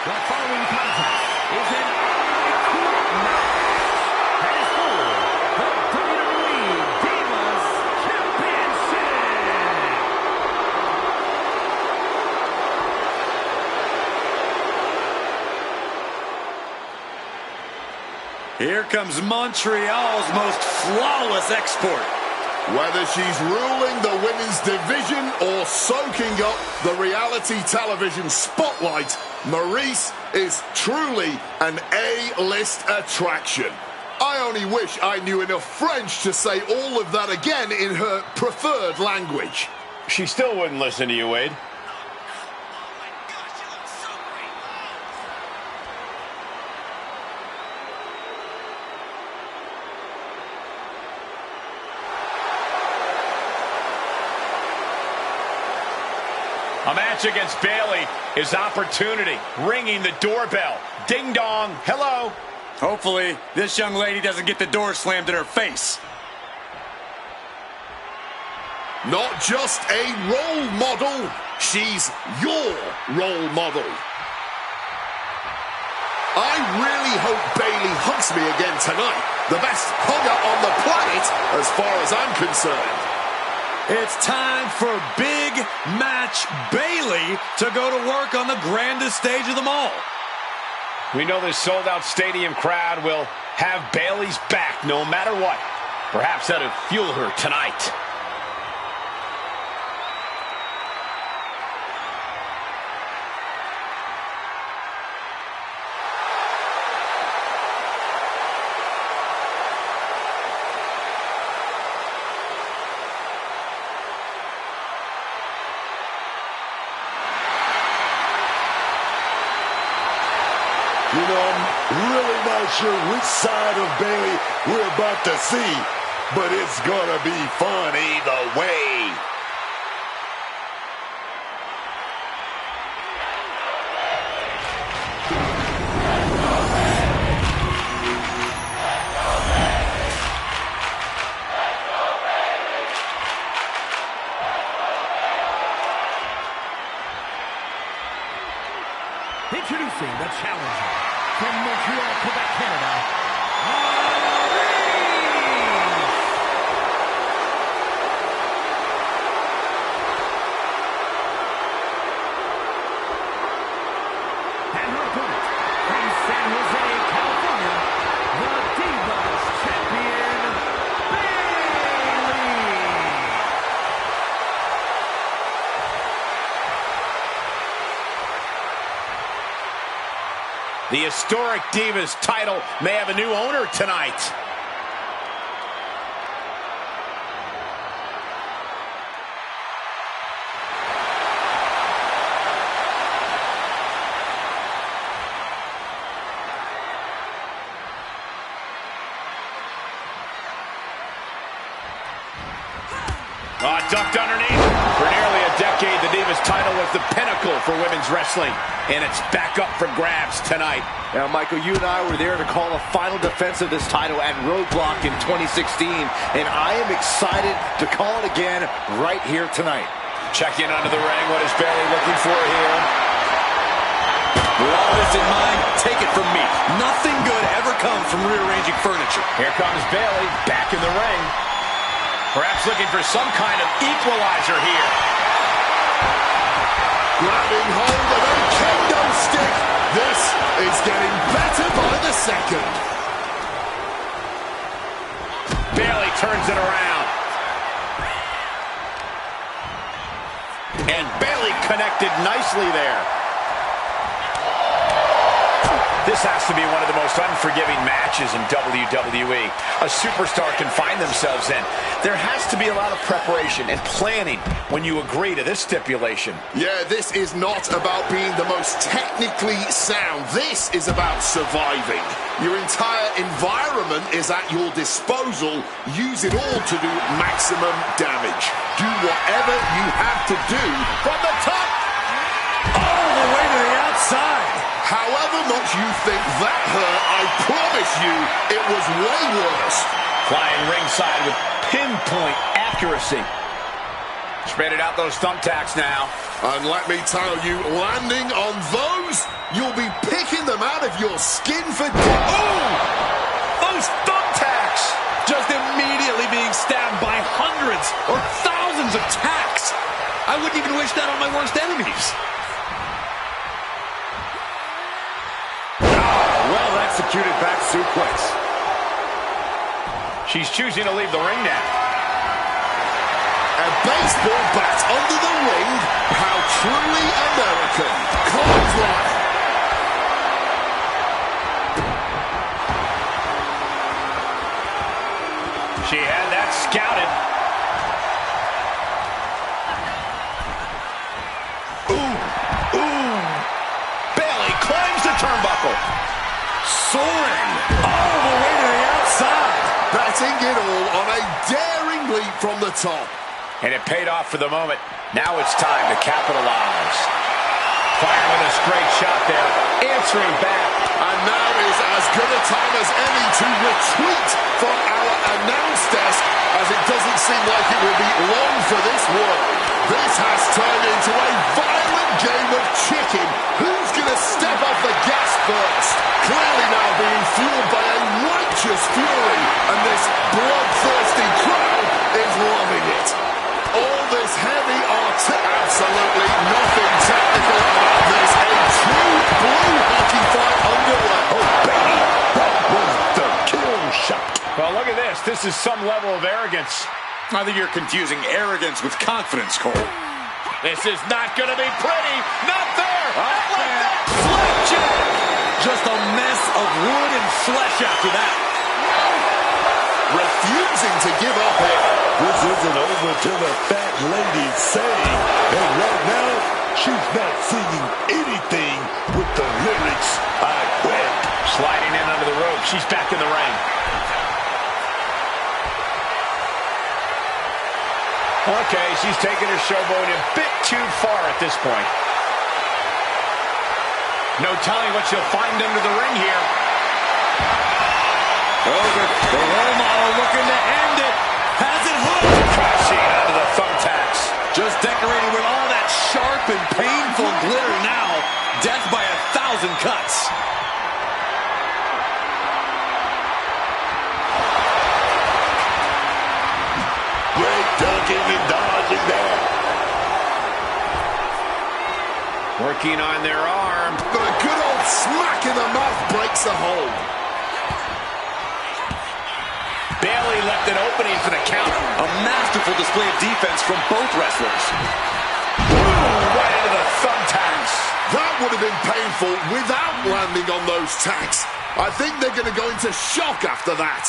The following contest is an iconic match that is for the WWE Divas Championship. Here comes Montreal's most flawless export. Whether she's ruling the women's division or soaking up the reality television spotlight, Maryse is truly an A-list attraction. I only wish I knew enough French to say all of that again in her preferred language. She still wouldn't listen to you, Wade. A match against Bayley is opportunity. Ringing the doorbell. Ding dong. Hello. Hopefully, this young lady doesn't get the door slammed in her face. Not just a role model, she's your role model. I really hope Bayley hugs me again tonight. The best hugger on the planet as far as I'm concerned. It's time for Big Match Bayley to go to work on the grandest stage of them all. We know this sold-out stadium crowd will have Bayley's back no matter what. Perhaps that'll fuel her tonight. You know, I'm really not sure which side of Bayley we're about to see, but it's gonna be fun either way. Introducing the challenger from Montreal, Quebec, Canada, and her opponent from San Jose, California, the Divas Champion, Bayley. The historic Divas title may have a new owner tonight. Ducked underneath. For nearly a decade, the Divas title was the pinnacle for women's wrestling, and it's back up for grabs tonight. Now, Michael, you and I were there to call a final defense of this title at Roadblock in 2016, and I am excited to call it again right here tonight. Check in under the ring. What is Bayley looking for here? With all this in mind, take it from me. Nothing good ever comes from rearranging furniture. Here comes Bayley back in the ring. Perhaps looking for some kind of equalizer here. Grabbing hold of a kendo stick. This is getting better by the second. Bayley turns it around. And Bayley connected nicely there. This has to be one of the most unforgiving matches in WWE. A superstar can find themselves in. There has to be a lot of preparation and planning when you agree to this stipulation. Yeah, this is not about being the most technically sound. This is about surviving. Your entire environment is at your disposal. Use it all to do maximum damage. Do whatever you have to do from the top. All the way to the outside. However much you think that hurt, I promise you it was way worse. Flying ringside with pinpoint accuracy. Spreading out those thumbtacks now. And let me tell you, landing on those, you'll be picking them out of your skin for Oh! Those thumbtacks! Just immediately being stabbed by hundreds or thousands of tacks. I wouldn't even wish that on my worst enemies. Well executed back suplex. She's choosing to leave the ring now. a baseball bat under the ring. How truly American. Clothesline. She had that scouted. Bayley climbs the turnbuckle. Soaring all the way to the outside. Batting it all on a daring leap from the top. And it paid off for the moment. Now it's time to capitalize. Firing with a straight shot there. Answering back. And now is as good a time as any to retreat from our announce desk, as it doesn't seem like it will be long for this world. This has turned into a violent game of chicken. Who's going to step off the gas first? Clearly now being fueled by a righteous fury, and this bloodthirsty crowd is loving it. All this heavy absolutely nothing technical about this. A true blue hockey fight underway. Oh, baby, that was the kill shot. Well, look at this. This is some level of arrogance. I think you're confusing arrogance with confidence, Cole. This is not going to be pretty. Not there. Not like that. Slapjack. Just a mess of wood and flesh after that. Refusing to give up here. This isn't over till the fat lady's saying. And right now, she's not singing anything with the lyrics, I quit. Sliding in under the rope. She's back in the ring. Okay, she's taking her showboat a bit too far at this point. No telling what she'll find under the ring here. The role model looking to end it. Has it hooked. Crashing onto the thumbtacks. Just decorated with all that sharp and painful glitter now. Death by 1,000 cuts. Great ducking and dodging there. Working on their arm. But a good old smack in the mouth breaks the hold. Bayley left an opening for the count. A masterful display of defense from both wrestlers. Right into the thumbtacks. That would have been painful without landing on those tacks. I think they're going to go into shock after that.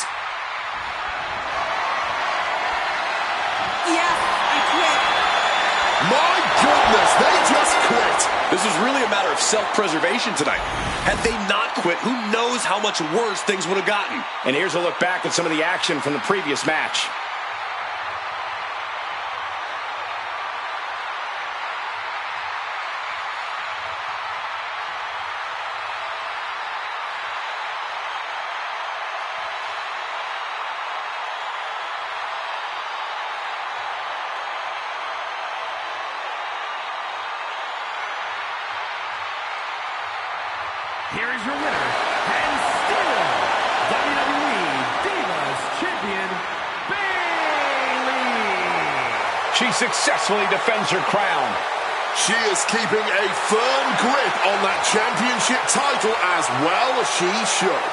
Yes, I quit. My goodness, they just quit. This is really a matter of self-preservation tonight. Had they not quit, who knows how much worse things would have gotten. And here's a look back at some of the action from the previous match. Here is your winner, and still WWE Divas Champion, Bayley. She successfully defends her crown. She is keeping a firm grip on that championship title as well as she should.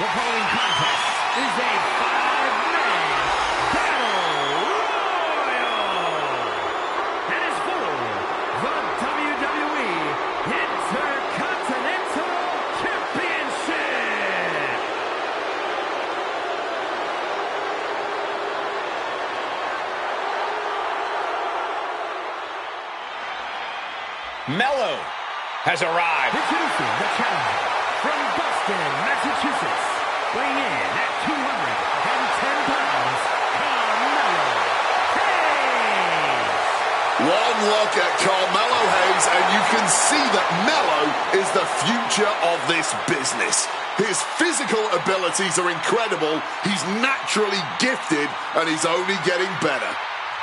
The following contest is a five-man battle royal. And is for the WWE Intercontinental Championship. Mello has arrived. Introducing the challenger from Boston, Massachusetts, weighing in at 210 pounds, Carmelo Hayes. One look at Carmelo Hayes and you can see that Mello is the future of this business. His physical abilities are incredible, he's naturally gifted, and he's only getting better.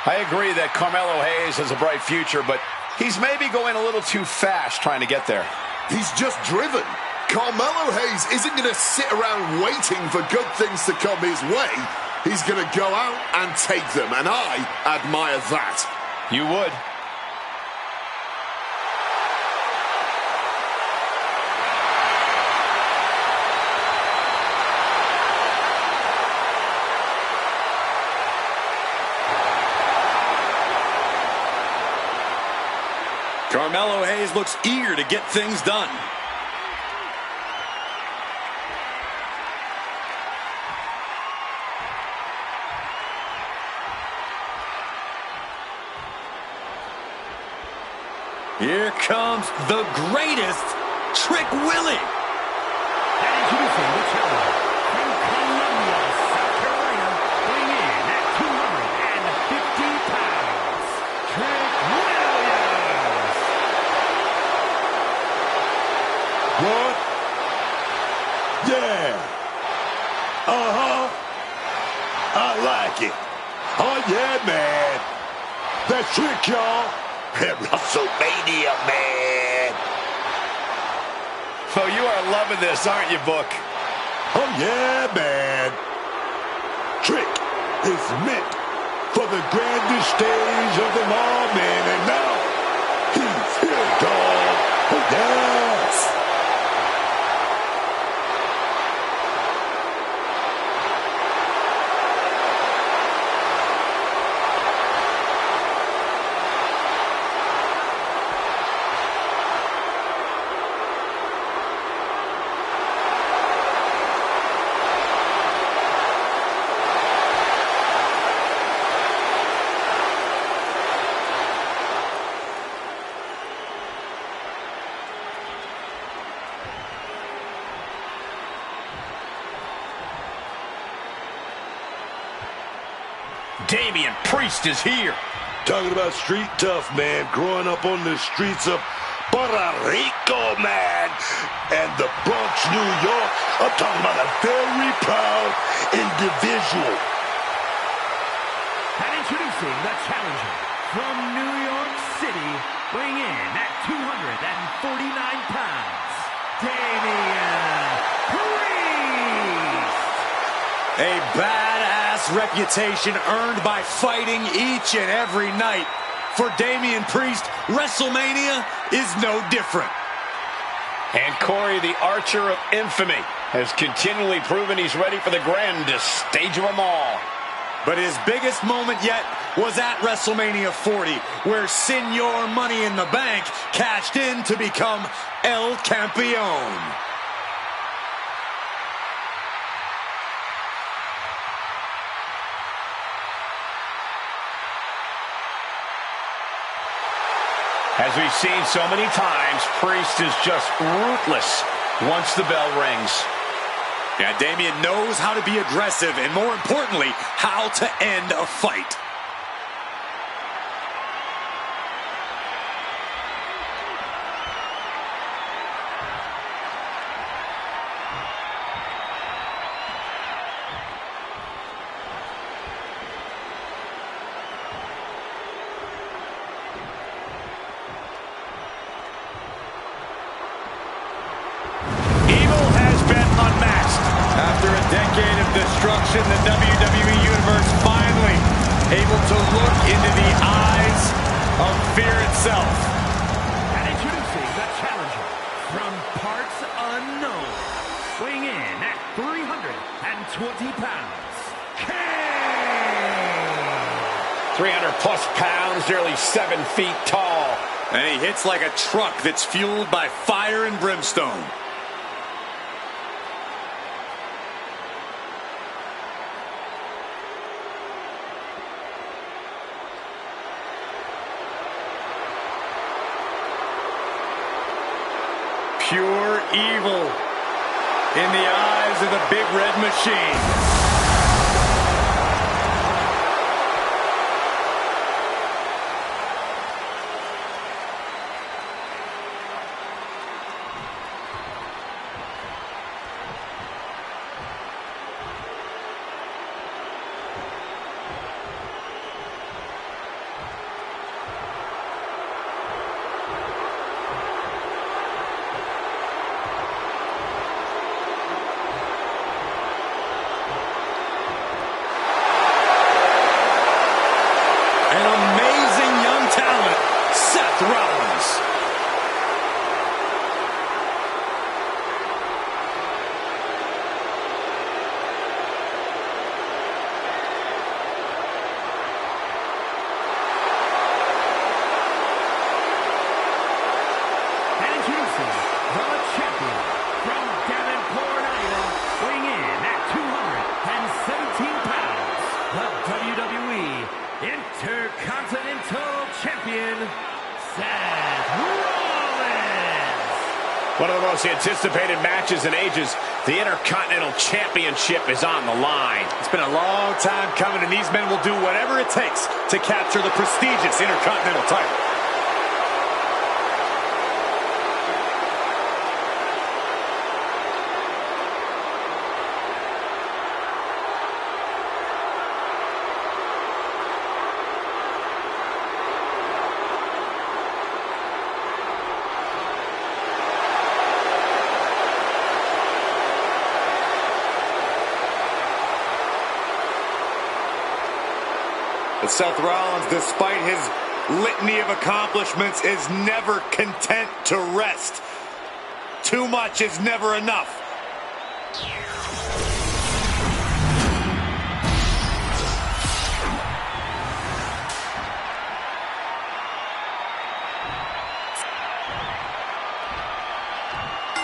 I agree that Carmelo Hayes has a bright future, but he's maybe going a little too fast trying to get there. He's just driven. Carmelo Hayes isn't going to sit around waiting for good things to come his way. He's going to go out and take them, and I admire that. You would. Carmelo Hayes looks eager to get things done. Here comes the greatest, Trick Willie. And introducing the challenger from Columbia, South Carolina, weighing in at 250 pounds, Trick Williams. What? Yeah. I like it. Oh, yeah, man. That's Trick, y'all. Wrestlemania, man. Oh, you are loving this, aren't you, Book? Oh, yeah, man. Trick is meant for the grandest stage of them all, man. And now, he's here, dog. Oh, yes. Damian Priest is here. Talking about street tough, man. Growing up on the streets of Puerto Rico, man. And the Bronx, New York. I'm talking about a very proud individual. And introducing the challenger from New York City, weighing in at 249 pounds, Damian Priest. A badass reputation earned by fighting each and every night. For Damian Priest, WrestleMania is no different. And Corey, the Archer of Infamy, has continually proven he's ready for the grandest stage of them all. But his biggest moment yet was at WrestleMania 40, where Senor Money in the Bank cashed in to become El Campeón. As we've seen so many times, Priest is just ruthless once the bell rings. Yeah, Damian knows how to be aggressive and, more importantly, how to end a fight. After a decade of destruction, the WWE Universe finally able to look into the eyes of fear itself. And introducing the challenger from parts unknown, weighing in at 320 pounds, Kane. 300 plus pounds, nearly 7 feet tall. And he hits like a truck that's fueled by fire and brimstone. Pure evil in the eyes of the Big Red Machine. Seth Rollins. And introducing the champion from Davenport, Iowa, weighing in at 217 pounds, the WWE Intercontinental Champion, Seth Rollins. One of the most anticipated matches in ages. The Intercontinental Championship is on the line. It's been a long time coming, and these men will do whatever it takes to capture the prestigious Intercontinental title. But Seth Rollins, despite his litany of accomplishments, is never content to rest. Too much is never enough.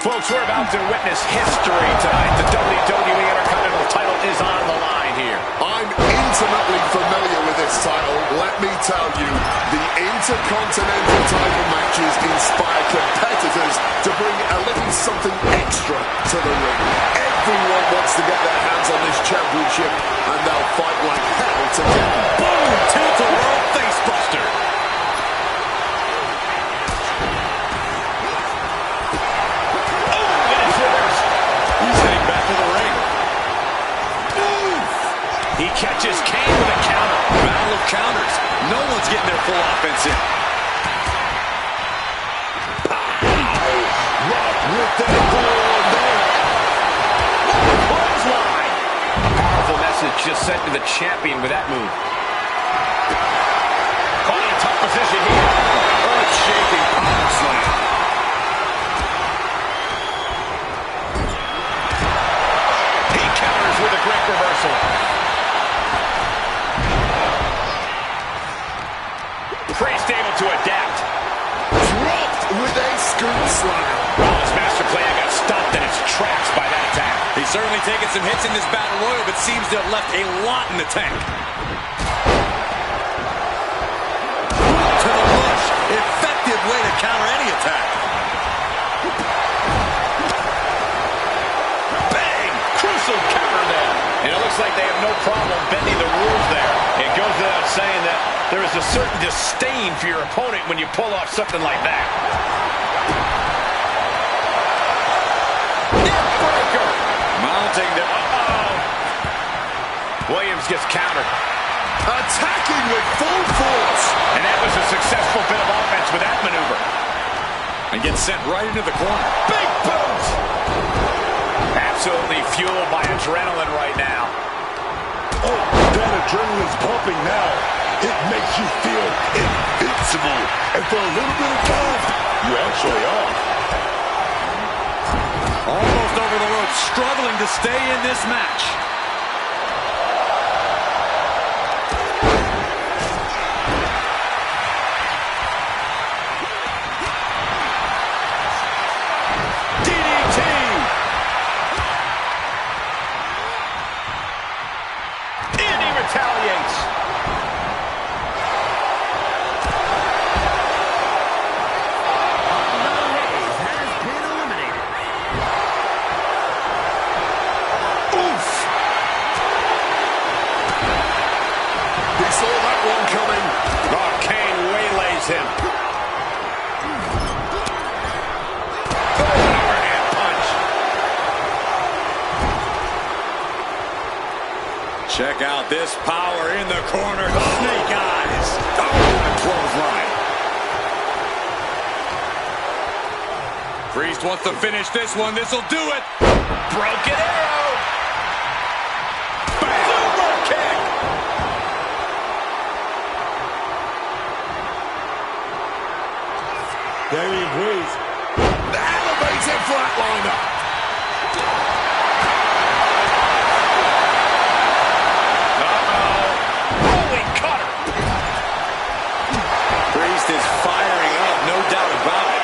Folks, we're about to witness history tonight. The WWE Intercontinental title is on the line here. I'm intimately familiar with this title. Let me tell you, the Intercontinental title matches inspire competitors to bring a little something extra to the ring. Everyone wants to get their hands on this championship, and they'll fight like hell to get it. Boom! Tilt-a-whirl facebuster. He's heading back to the ring. He catches Kane with a counter. Battle of counters. No one's getting their full offense in. Rock with that goal there. Clothesline. A powerful message just sent to the champion with that move. Caught in a tough position here. Earth-shaking power slam. He counters with a great reversal. Priest able to adapt. Dropped with a scoop slam. Rollins' master plan got stopped in its tracks by that attack. He's certainly taken some hits in this battle royal, but seems to have left a lot in the tank. To the push. Effective way to counter any attack. Bang! Crucial counter there. And it looks like they have no problem bending the rules there. It goes without saying that there is a certain disdain for your opponent when you pull off something like that. Neckbreaker! Mounting the... Williams gets countered. Attacking with full force. And that was a successful bit of offense with that maneuver. And gets sent right into the corner. Big boot! Absolutely fueled by adrenaline right now. Oh, that adrenaline's pumping now. It makes you feel invincible. And for a little bit of time, you actually are. Almost over the rope, struggling to stay in this match. DDT! And he retaliates. Hayes has been eliminated. Oof. He saw that one coming. Oh, Kane waylays him. Overhand punch. Check out this power in the corner. Snake eyes. Oh, clothesline. Priest wants to finish this one. This'll do it. Broken arrow. Bam. Super kick. There he agrees. Elevated flatliner. Rolling cutter. Priest is firing up, no doubt about it.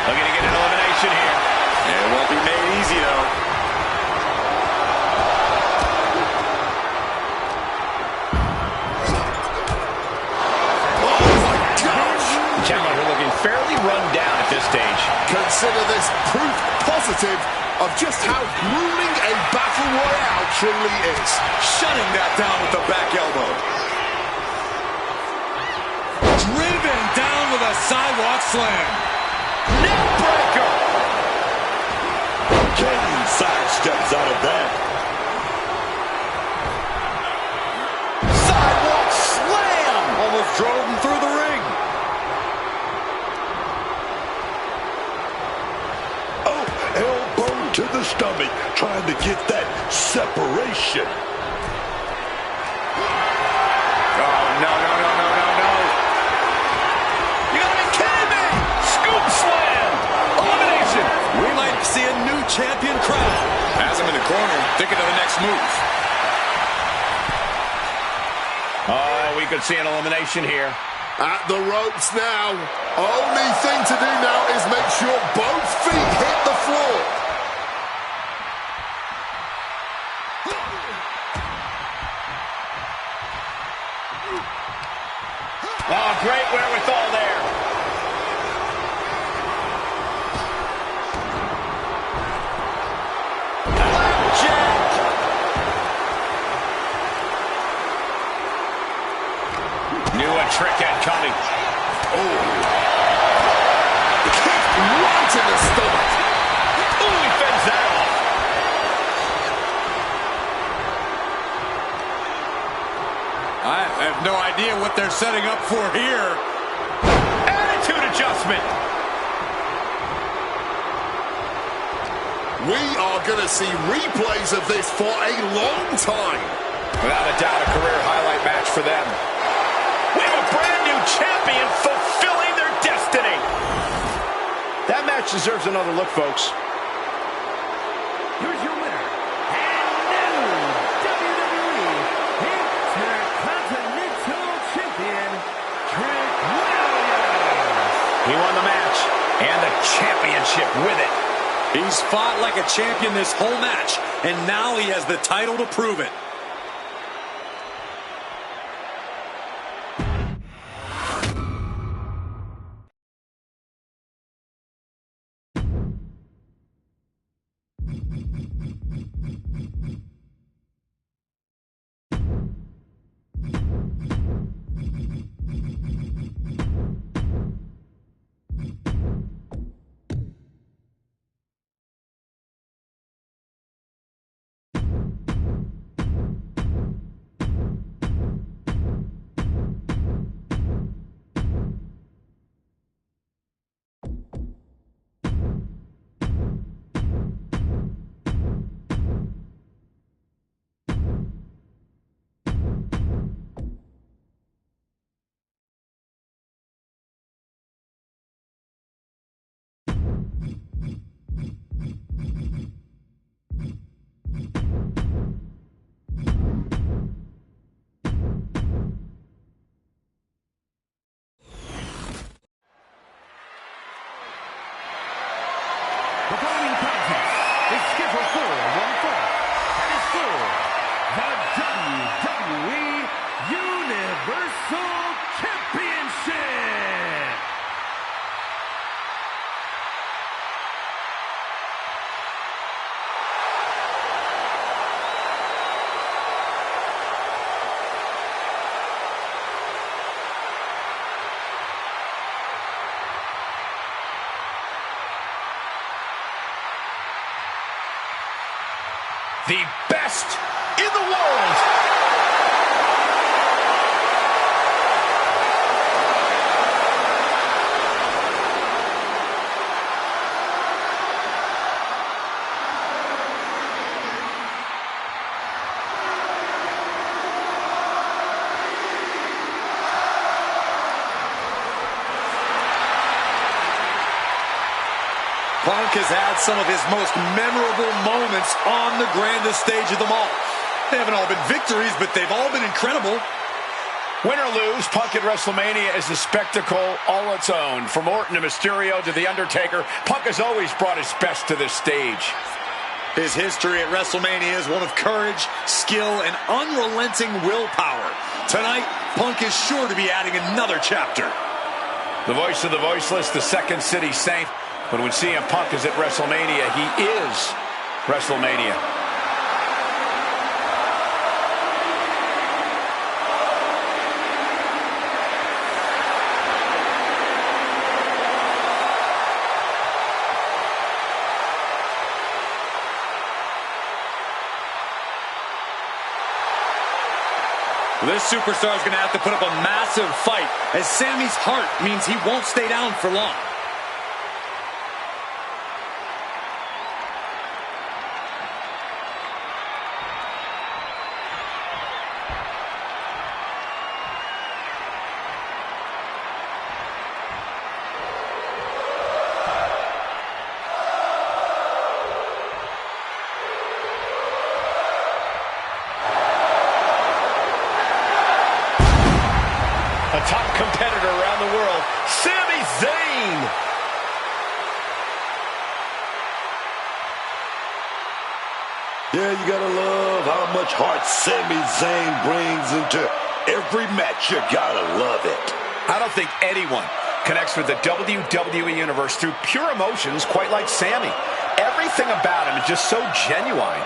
Looking to get an elimination here. It won't be made easy, though. Gentlemen are looking fairly run down at this stage. Consider this proof positive of just how grueling a battle royale truly is. Shutting that down with the back elbow. Driven down with a sidewalk slam. Neck breaker. Kane sidesteps out of that. Sidewalk slam. Almost drove him through the ring. Oh, elbow to the stomach, trying to get that separation. Oh, no. You gotta be kidding me. Scoop slam. Elimination. We might see a new champion crowned. Has him in the corner, thinking of the next move. Oh, we could see an elimination here. At the ropes now. Only thing to do now is make sure both feet hit the floor. Oh, great wherewithal there. Flapjack. Knew a trick had coming. Kick right in the stomach. Ooh, he fends that off. I have no idea what they're setting up for here. Attitude adjustment. We are going to see replays of this for a long time. Without a doubt, a career highlight match for them. We have a brand new champion fulfilling their destiny. That match deserves another look, folks. Here's your winner, and new WWE Intercontinental Champion, Trick Williams. He won the match and the championship with it. He's fought like a champion this whole match, and now he has the title to prove it. The following contest is scheduled for one fall and is for the WWE Universal Championship. The best in the world. has had some of his most memorable moments on the grandest stage of them all. They haven't all been victories, but they've all been incredible. Win or lose, Punk at Wrestlemania is a spectacle all its own. From Orton to Mysterio to The Undertaker, Punk has always brought his best to this stage. His history at Wrestlemania is one of courage, skill, and unrelenting willpower. Tonight, Punk is sure to be adding another chapter. The voice of the voiceless, the Second City Saint. But when CM Punk is at WrestleMania, he is WrestleMania. This superstar is going to have to put up a massive fight, as Sammy's heart means he won't stay down for long. A top competitor around the world, Sami Zayn. Yeah, you gotta love how much heart Sami Zayn brings into every match. You gotta love it. I don't think anyone connects with the WWE Universe through pure emotions quite like Sami. Everything about him is just so genuine.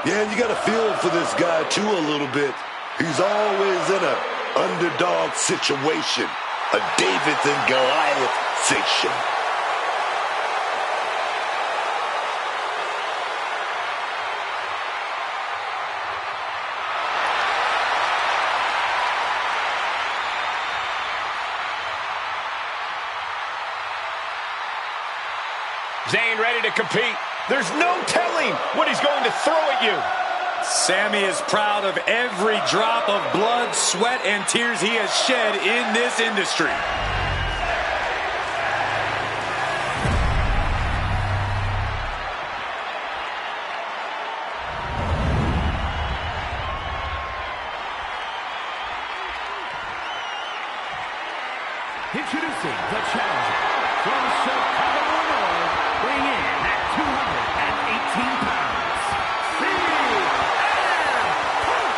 Yeah, and you gotta feel for this guy too a little bit. He's always in a underdog situation, a David and Goliath fiction. Zayn ready to compete. There's no telling what he's going to throw at you. Sami is proud of every drop of blood, sweat, and tears he has shed in this industry. Introducing the challenger from Chicago, Illinois, weighing in at 218 pounds, CM Punk.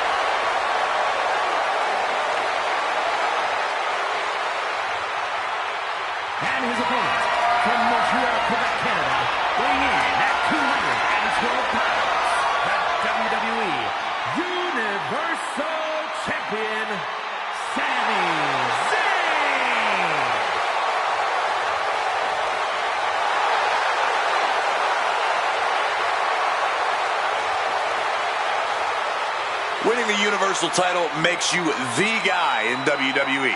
And his opponent from Montreal, Quebec, Canada, weighing in at 212 pounds, the WWE Universal Champion, Sami Zayn. Winning the Universal title makes you the guy in WWE.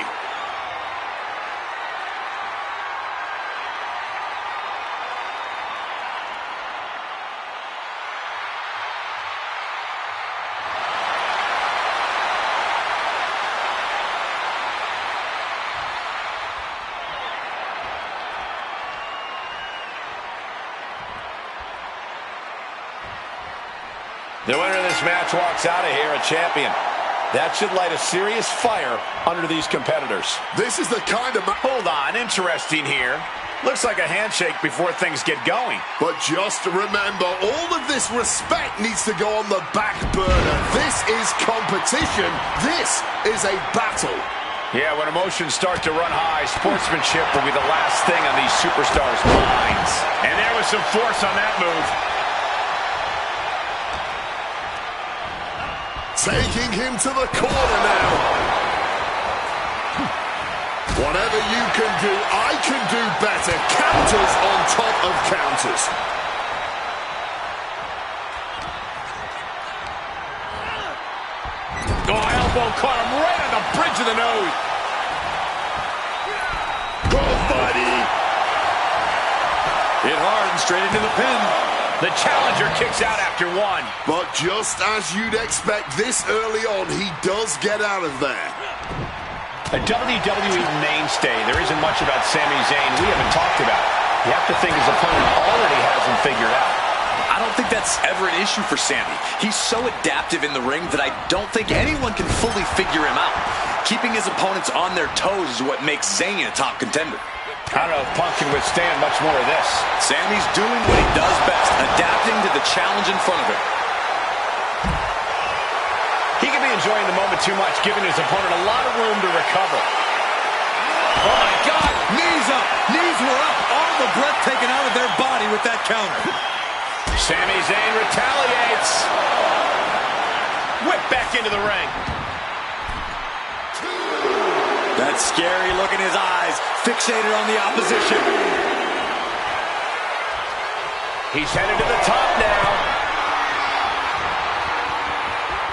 The winner of this match walks out of here a champion. That should light a serious fire under these competitors. This is the kind of... Hold on, interesting here. Looks like a handshake before things get going. But just remember, all of this respect needs to go on the back burner. This is competition. This is a battle. Yeah, when emotions start to run high, sportsmanship will be the last thing on these superstars' minds. And there was some force on that move. Taking him to the corner now. Whatever you can do, I can do better. Counters on top of counters. Oh, elbow caught him right on the bridge of the nose. Go, buddy. Hit hard and straight into the pin. The challenger kicks out after one. But just as you'd expect this early on, he does get out of there. A WWE mainstay. There isn't much about Sami Zayn we haven't talked about. You have to think his opponent already has him figured out. I don't think that's ever an issue for Sami. He's so adaptive in the ring that I don't think anyone can fully figure him out. Keeping his opponents on their toes is what makes Zayn a top contender. I don't know if Punk can withstand much more of this. Sami's doing what he does best, adapting to the challenge in front of him. He could be enjoying the moment too much, giving his opponent a lot of room to recover. Oh my God, knees up, knees were up, all the breath taken out of their body with that counter. Sami Zayn retaliates. Whip back into the ring. That scary look in his eyes, fixated on the opposition. He's headed to the top now.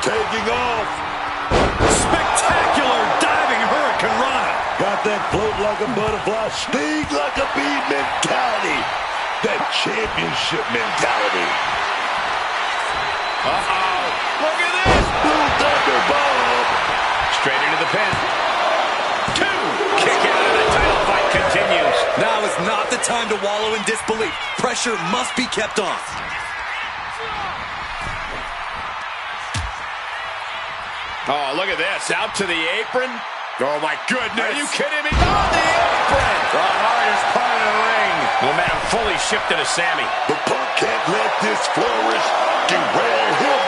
Taking off. Spectacular diving Hurricane Rana. Got that float like a butterfly, sting like a bee mentality. That championship mentality. Uh-oh. Look at this. Blue Thunder Bomb. Straight into the pin. Two. Kick out and the title fight continues. Now is not the time to wallow in disbelief. Pressure must be kept on. Oh, look at this. Out to the apron. Oh my goodness. Are you kidding me? On the apron. The hardest part of the ring. Momentum fully shifted to Sami. But Punk can't let this flourish derail him.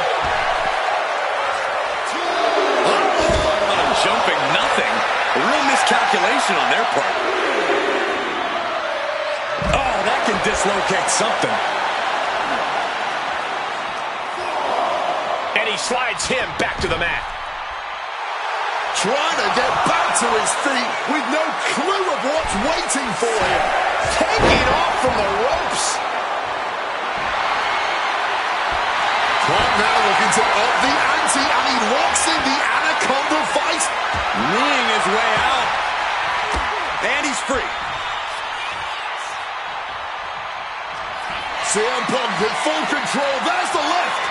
Jumping nothing. A real miscalculation on their part. Oh, that can dislocate something. And he slides him back to the mat. Trying to get back to his feet with no clue of what's waiting for him. Taking off from the ropes. Punk now looking to up the ante, and he locks in the Anaconda fight. Kneeing his way out. And he's free. CM Punk in full control. There's the left.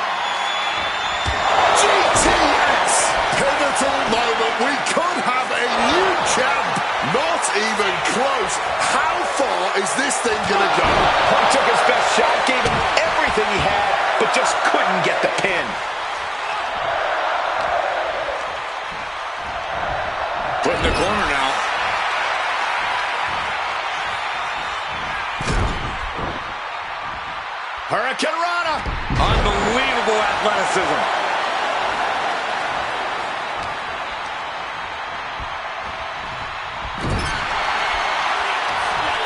GTS. Pivotal moment. We could have a new champ. Not even close. How far is this thing going to go? Punk took his best shot, gave him everything he had, but just couldn't get the pin. Put in the corner now. Hurricane Rana. Unbelievable athleticism.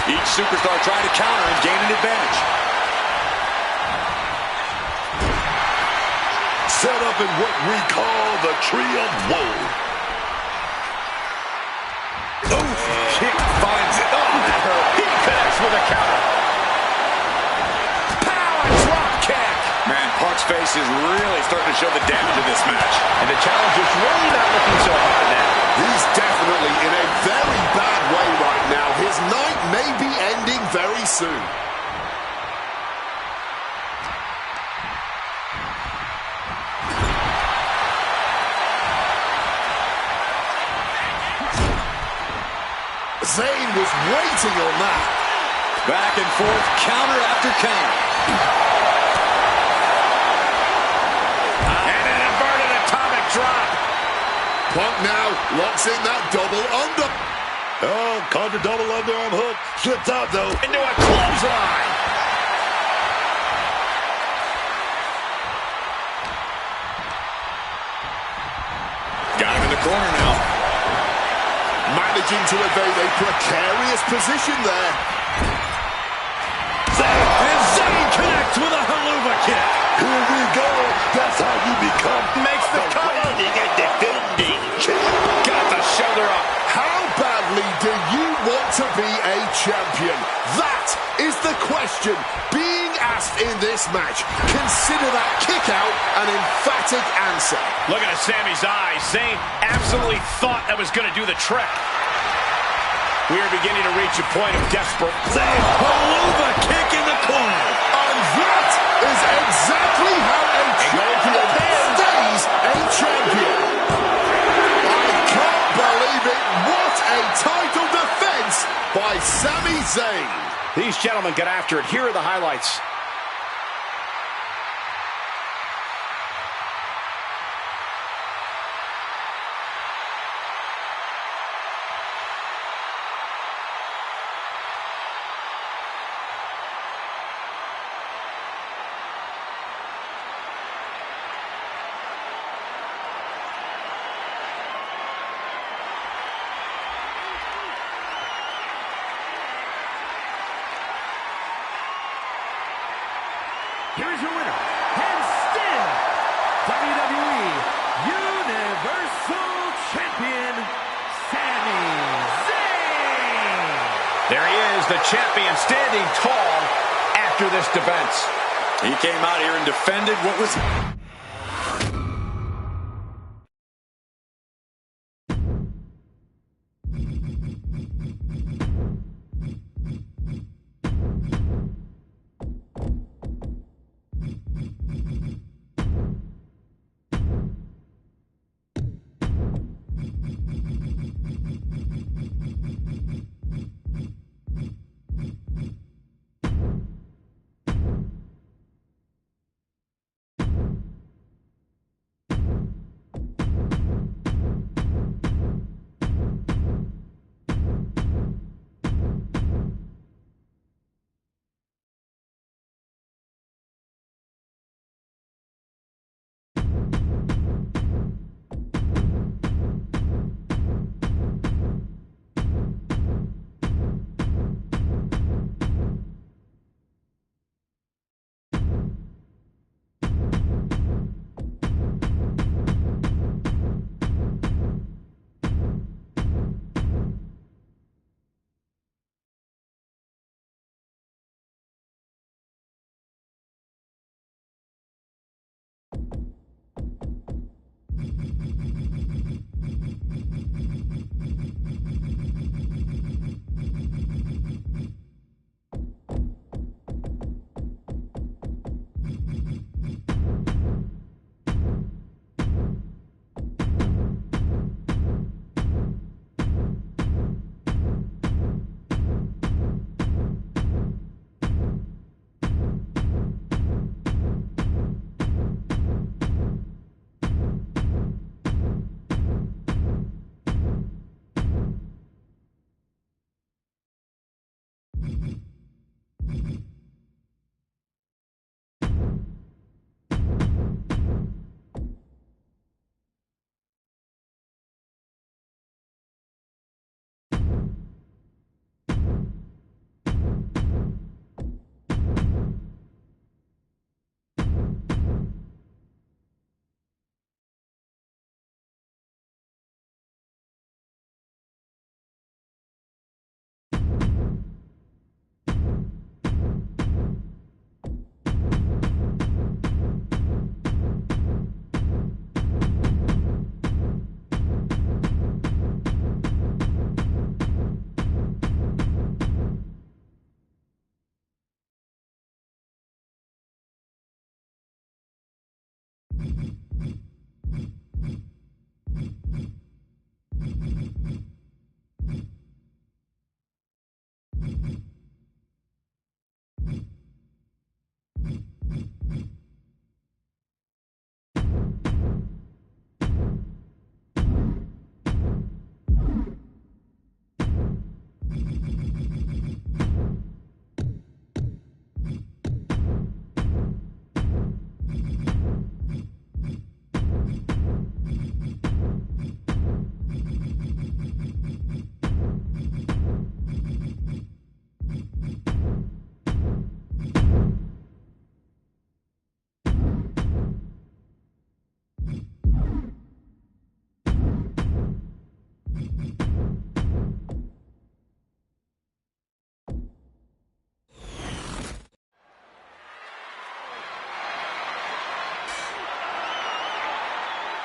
Each superstar trying to counter and gain an advantage. Set up in what we call the Tree of Woe. Kick finds it. Oh, that hurt. He connects with a counter. Power drop kick. Man, Punk's face is really starting to show the damage of this match. And the challenger's really not looking so hard now. He's definitely in a very bad way right now. His night may be ending very soon. Zayn was waiting on that. Back and forth, counter after counter. And an inverted atomic drop. Punk now locks in that double under. Oh, caught the double underarm hook. Slipped out, though. Into a clothesline. Got him in the corner now. Managing to evade a precarious position there. And Zayn connects with a haluva kick. Here we go. That's how you become. Makes the cover. And defending champ. Got the shoulder up. How badly do you want to be a champion? That is the question being asked in this match. Consider that kick out an emphatic answer. Look at Sami's eyes. Zayn absolutely thought that was going to do the trick. We are beginning to reach a point of desperate. Zayn, haluva kick in the corner. And that is exactly how a champion stays a champion. I can't believe it. What a title defense by Sami Zayn. These gentlemen get after it. Here are the highlights. Here's your winner, and still WWE Universal Champion, Sami Zayn. There he is, the champion, standing tall after this defense. He came out here and defended what was...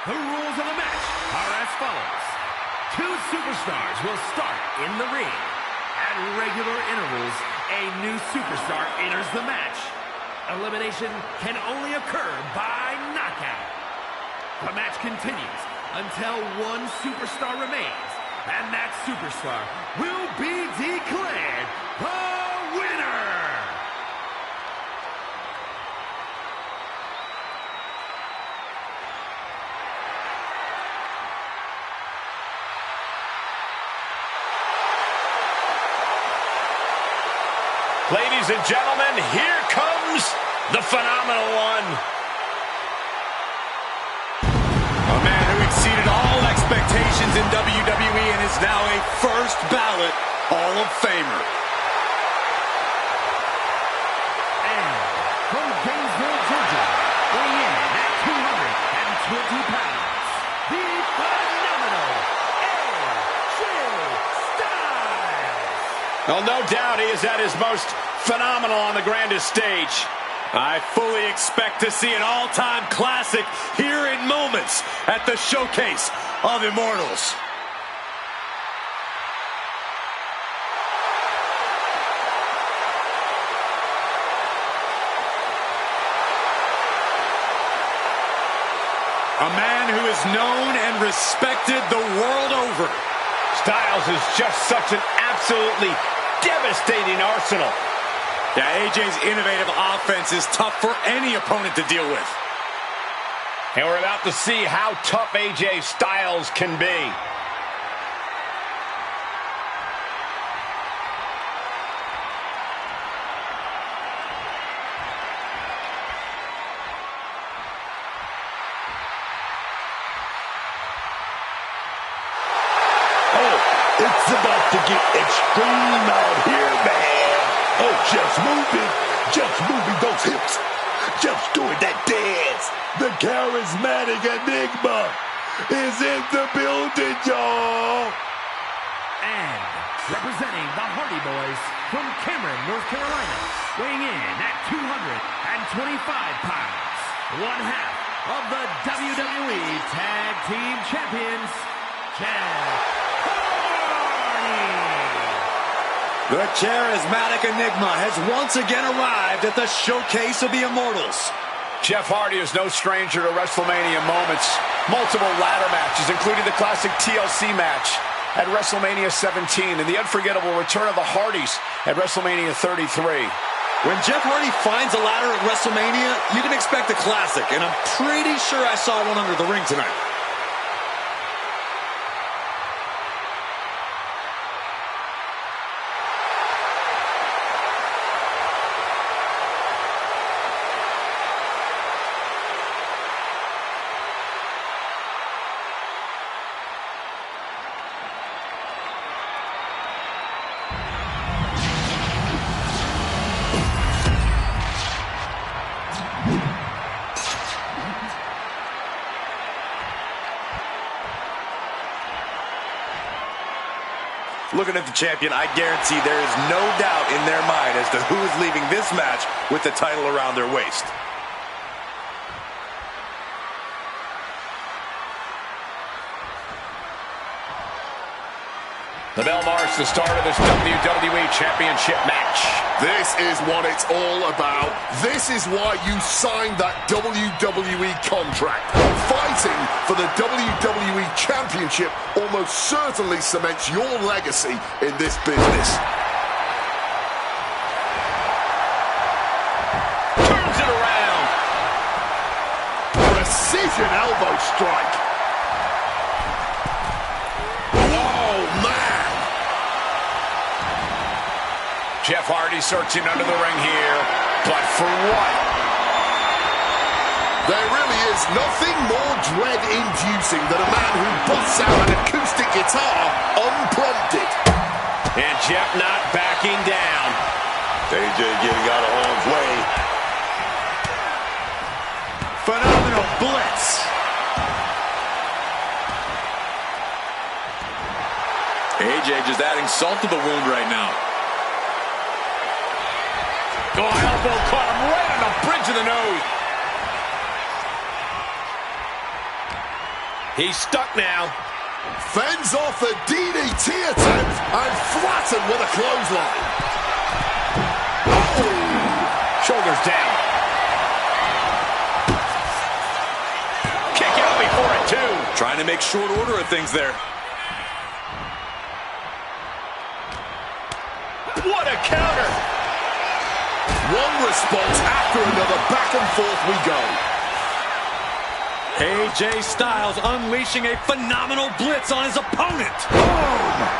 The rules of the match are as follows. Two superstars will start in the ring. At regular intervals, a new superstar enters the match. Elimination can only occur by knockout. The match continues until one superstar remains, and that superstar will be declared the winner. Ladies and gentlemen, here comes the phenomenal one. A man who exceeded all expectations in WWE and is now a first ballot Hall of Famer. And from Gainesville, Georgia, weighing in at 220 pounds, the phenomenal AJ Styles. Well, no doubt he is at his most phenomenal on the grandest stage. I fully expect to see an all-time classic here in moments at the Showcase of Immortals. A man who is known and respected the world over. Styles is just such an absolutely devastating arsenal. Yeah, AJ's innovative offense is tough for any opponent to deal with. And we're about to see how tough AJ Styles can be. Oh, it's about to get extreme out here, man. Oh, just moving those hips. Just doing that dance. The charismatic Enigma is in the building, y'all. And representing the Hardy Boys from Cameron, North Carolina, weighing in at 225 pounds, one half of the WWE Tag Team Champions, Jeff Hardy. The charismatic Enigma has once again arrived at the Showcase of the Immortals. Jeff Hardy is no stranger to WrestleMania moments. Multiple ladder matches, including the classic TLC match at WrestleMania 17 and the unforgettable return of the Hardys at WrestleMania 33. When Jeff Hardy finds a ladder at WrestleMania, you can expect a classic, and I'm pretty sure I saw one under the ring tonight. Looking at the champion, I guarantee there is no doubt in their mind as to who is leaving this match with the title around their waist. The bell marks the start of this WWE Championship match. This is what it's all about. This is why you signed that WWE contract. Fighting for the WWE Championship almost certainly cements your legacy in this business. Turns it around. Precision elbow strike. Oh, man. Jeff Hardy searching under the ring here, but for what? There really is nothing more dread-inducing than a man who busts out an acoustic guitar unprompted. And Jeff not backing down. AJ getting out of harm's way. Phenomenal blitz. AJ just adding salt to the wound right now. Oh, elbow caught him right on the bridge of the nose. He's stuck now. Fends off the DDT attempt and flattened with a clothesline. Oh! Shoulders down. Kick out before it, too. Trying to make short order of things there. What a counter. One response after another, back and forth we go. AJ Styles unleashing a phenomenal blitz on his opponent. Oh,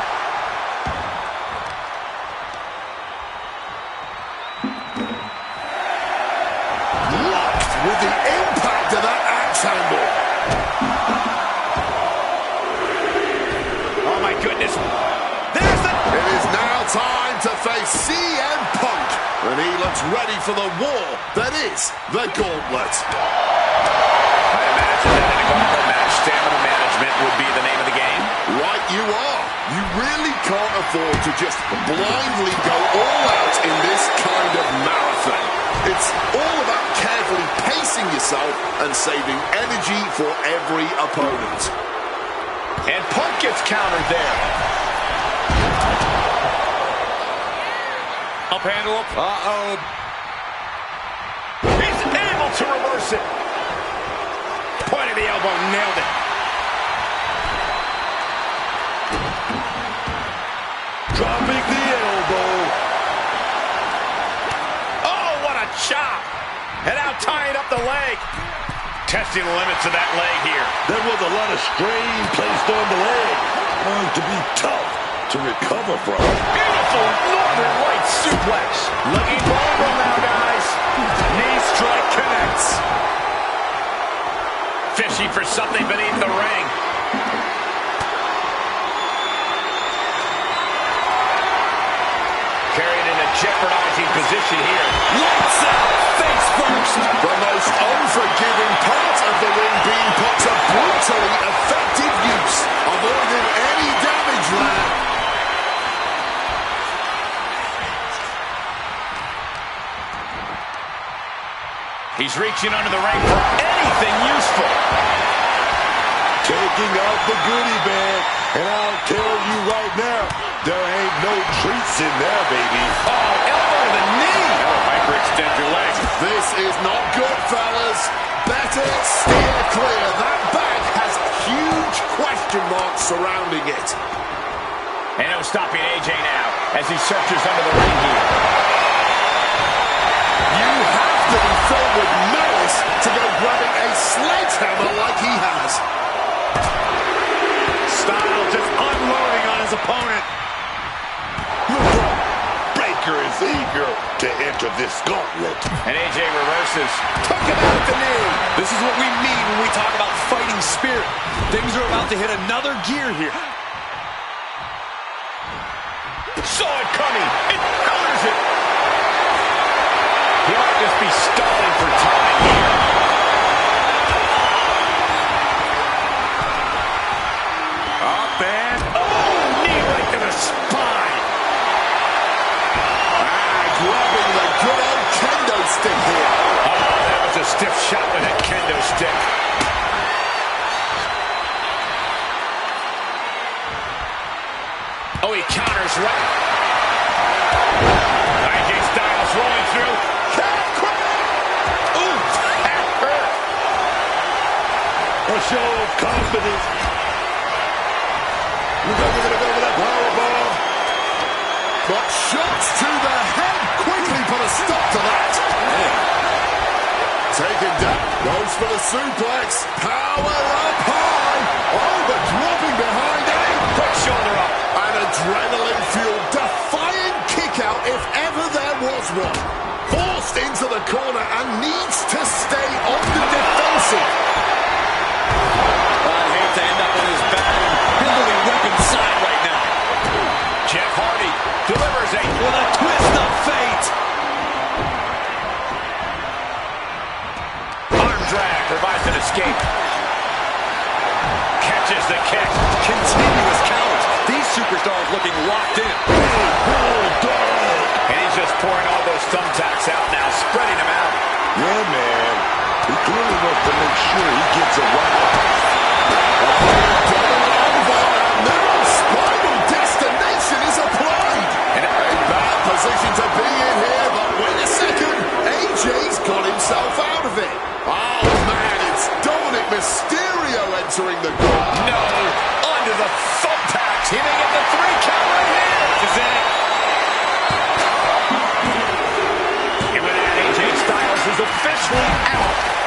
for the war that is the gauntlet. I imagine that in a gauntlet match, stamina management would be the name of the game. Right you are. You really can't afford to just blindly go all out in this kind of marathon. It's all about carefully pacing yourself and saving energy for every opponent. And Punk gets countered there. Up handle. Uh-oh. He's able to reverse it. Point of the elbow, nailed it. Dropping the elbow. Oh, what a chop. And now tying up the leg. Testing the limits of that leg here. There was a lot of strain placed on the leg. Going to be tough to recover from. Beautiful Northern Light suplex. Looking vulnerable now, guys. Knee strike connects. Fishing for something beneath the ring. Carried in a jeopardizing position here. Lights out, face first. The most unforgiving part of the ring being put to brutally effective use. Avoiding any damage there. He's reaching under the ring for anything useful. Taking out the goodie bag. And I'll tell you right now, there ain't no treats in there, baby. Oh, elbow to the knee. Oh, hyperextend your leg. This is not good, fellas. Better steer clear. That bag has huge question marks surrounding it. And no stopping AJ now as he searches under the ring here. You have to be filled with malice to go grabbing a sledgehammer like he has. Style just unloading on his opponent. Baker is eager to enter this gauntlet. And AJ reverses. Took him out at the knee. This is what we mean when we talk about fighting spirit. Things are about to hit another gear here. Saw it coming. It counters it. He might just be stalling for time here. Up and Knee right to the spine. Grabbing the good old kendo stick here. Oh, that was a stiff shot with that kendo stick. Oh, he counters right. AJ Styles rolling through. Ooh, that hurt. A show of confidence. We're gonna go with that powerbomb. But shots to the head quickly put a stop to that. Taken down. Goes for the suplex. Power up high. Oh, but dropping behind it. Quick shoulder up. An adrenaline-fueled, defying kick-out if ever there was one. Forced into the corner and needs to stay on the defensive. I hate to end up on his back and Billy weapon side right now. Jeff Hardy delivers With a twist of fate. arm drag, provides an escape. Catches the kick. Continuous counters. These superstars looking locked in. And he's just pouring all those thumbtacks out now, spreading them out. Yeah, man. He clearly wants to make sure he gets a right. Now Spinal Destination is applied. And a bad position to be in here, but wait a second. AJ's got himself out of it. Oh, man, it's Dominic Mysterio entering the goal. No, under the thumbtacks. He may get the 3 count right here. Is it? And with that, AJ Styles is officially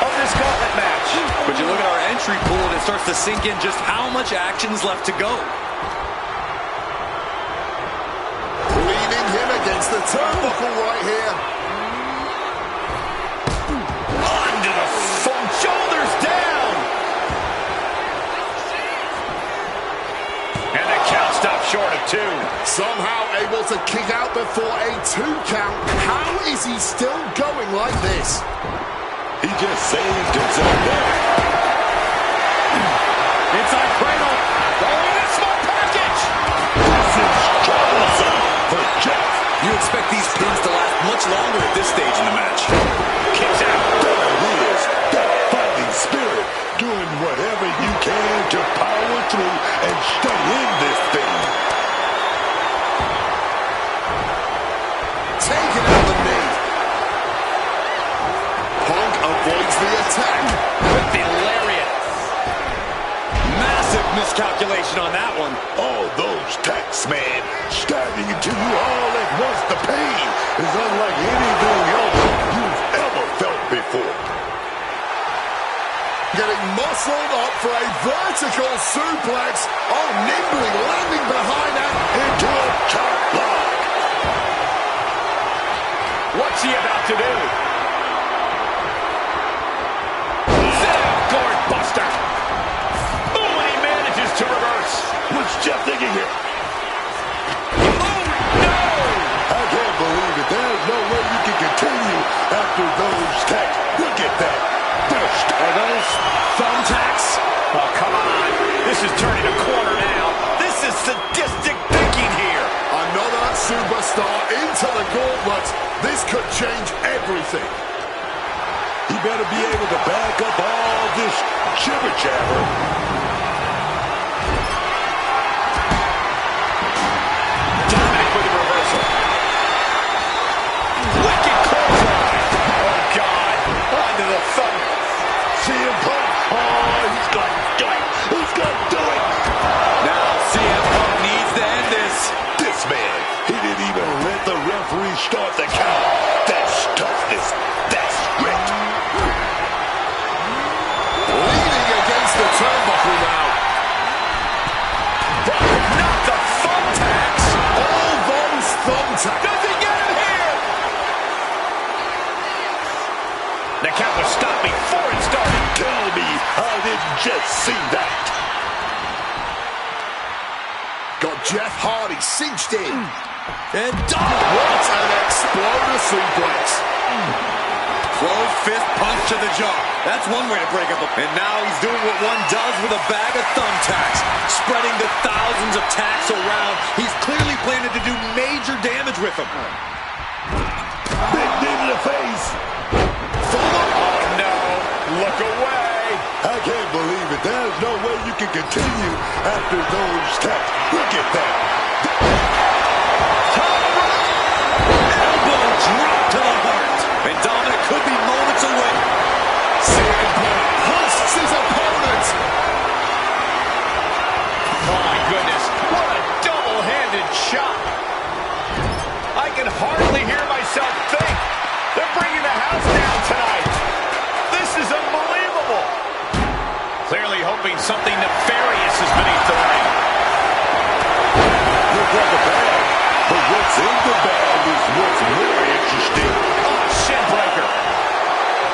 out of this gauntlet match. But you look at our entry pool and it starts to sink in just how much action's left to go. Leaning him against the turnbuckle right here. Under the thumb, shoulders down. And the count stop short of 2. Somehow able to kick out before a 2 count. How is he still going like this? He just saved himself there. Inside cradle. Oh, and a small package. This is troublesome for Jeff. You expect these pins to last much longer at this stage in the match. Kicks out. There it is. That fighting spirit. Doing whatever you can to power through and stay in this thing. Taking out the knee. Punk avoids the attack. With the lariat. Massive miscalculation on that one. All those tacks, man, stabbing into you all at once. The pain is unlike anything else you've ever felt before. Getting muscled up for a vertical suplex. Oh, nimbly landing behind that Into a chop block. What's he about to do? Gourd buster. Oh, and he manages to reverse. What's Jeff thinking here? Oh, no! I can't believe it. There's no way you can continue after those tacks. Look at that. Are those thumbtacks? Oh, come on. This is turning a corner now. This is sadistic thinking here. Another superstar into the gauntlet. This could change everything. He better be able to back up all this jibber-jabber. Dominic with a reversal. Wicked clothesline. Oh, God. Onto the thumb. CM Punk. Oh, he's going to do it. He's going to do it. Now CM Punk needs to end this. This man, he didn't even let the referee start the count. That's toughness. That's grit. Leaning against the turnbuckle now. Not the thumbtacks. All those thumbtacks. Does he get him here? The count was stopped before it started. Tell me I didn't just see that. Got Jeff Hardy cinched in. And What an exploder suplex. closed fist punch to the jaw. That's one way to break up a... And now he's doing what one does with a bag of thumbtacks. Spreading the thousands of tacks around. He's clearly planning to do major damage with them. Big knee to the face. Oh, no. Look away. I can't believe it. There's no way you can continue after those taps. Look at that. Elbow drop to the heart. And Dominic could be moments away. CM Punk punches his opponent. Oh, my goodness. What a double-handed shot. I can hardly hear myself think. They're bringing the house down tonight. This is unbelievable. Clearly hoping something nefarious is beneath the ring. Look at the bag. But what's in the bag is what's more interesting. Oh, shin breaker.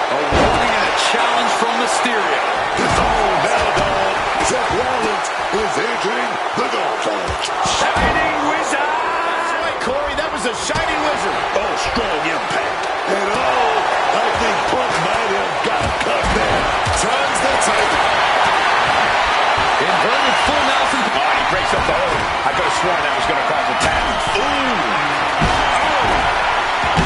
A warning and a challenge from Mysterio. His own now, dog. Seth Rollins is entering the gauntlet. Shining Wizard. That's right, Corey. That was a shining wizard. Oh, strong impact. And oh, I think Punk might have got cut there. Turns the table. Inverted full Nelson. Oh, he breaks up the hold. I could have sworn that was going to cause a tap.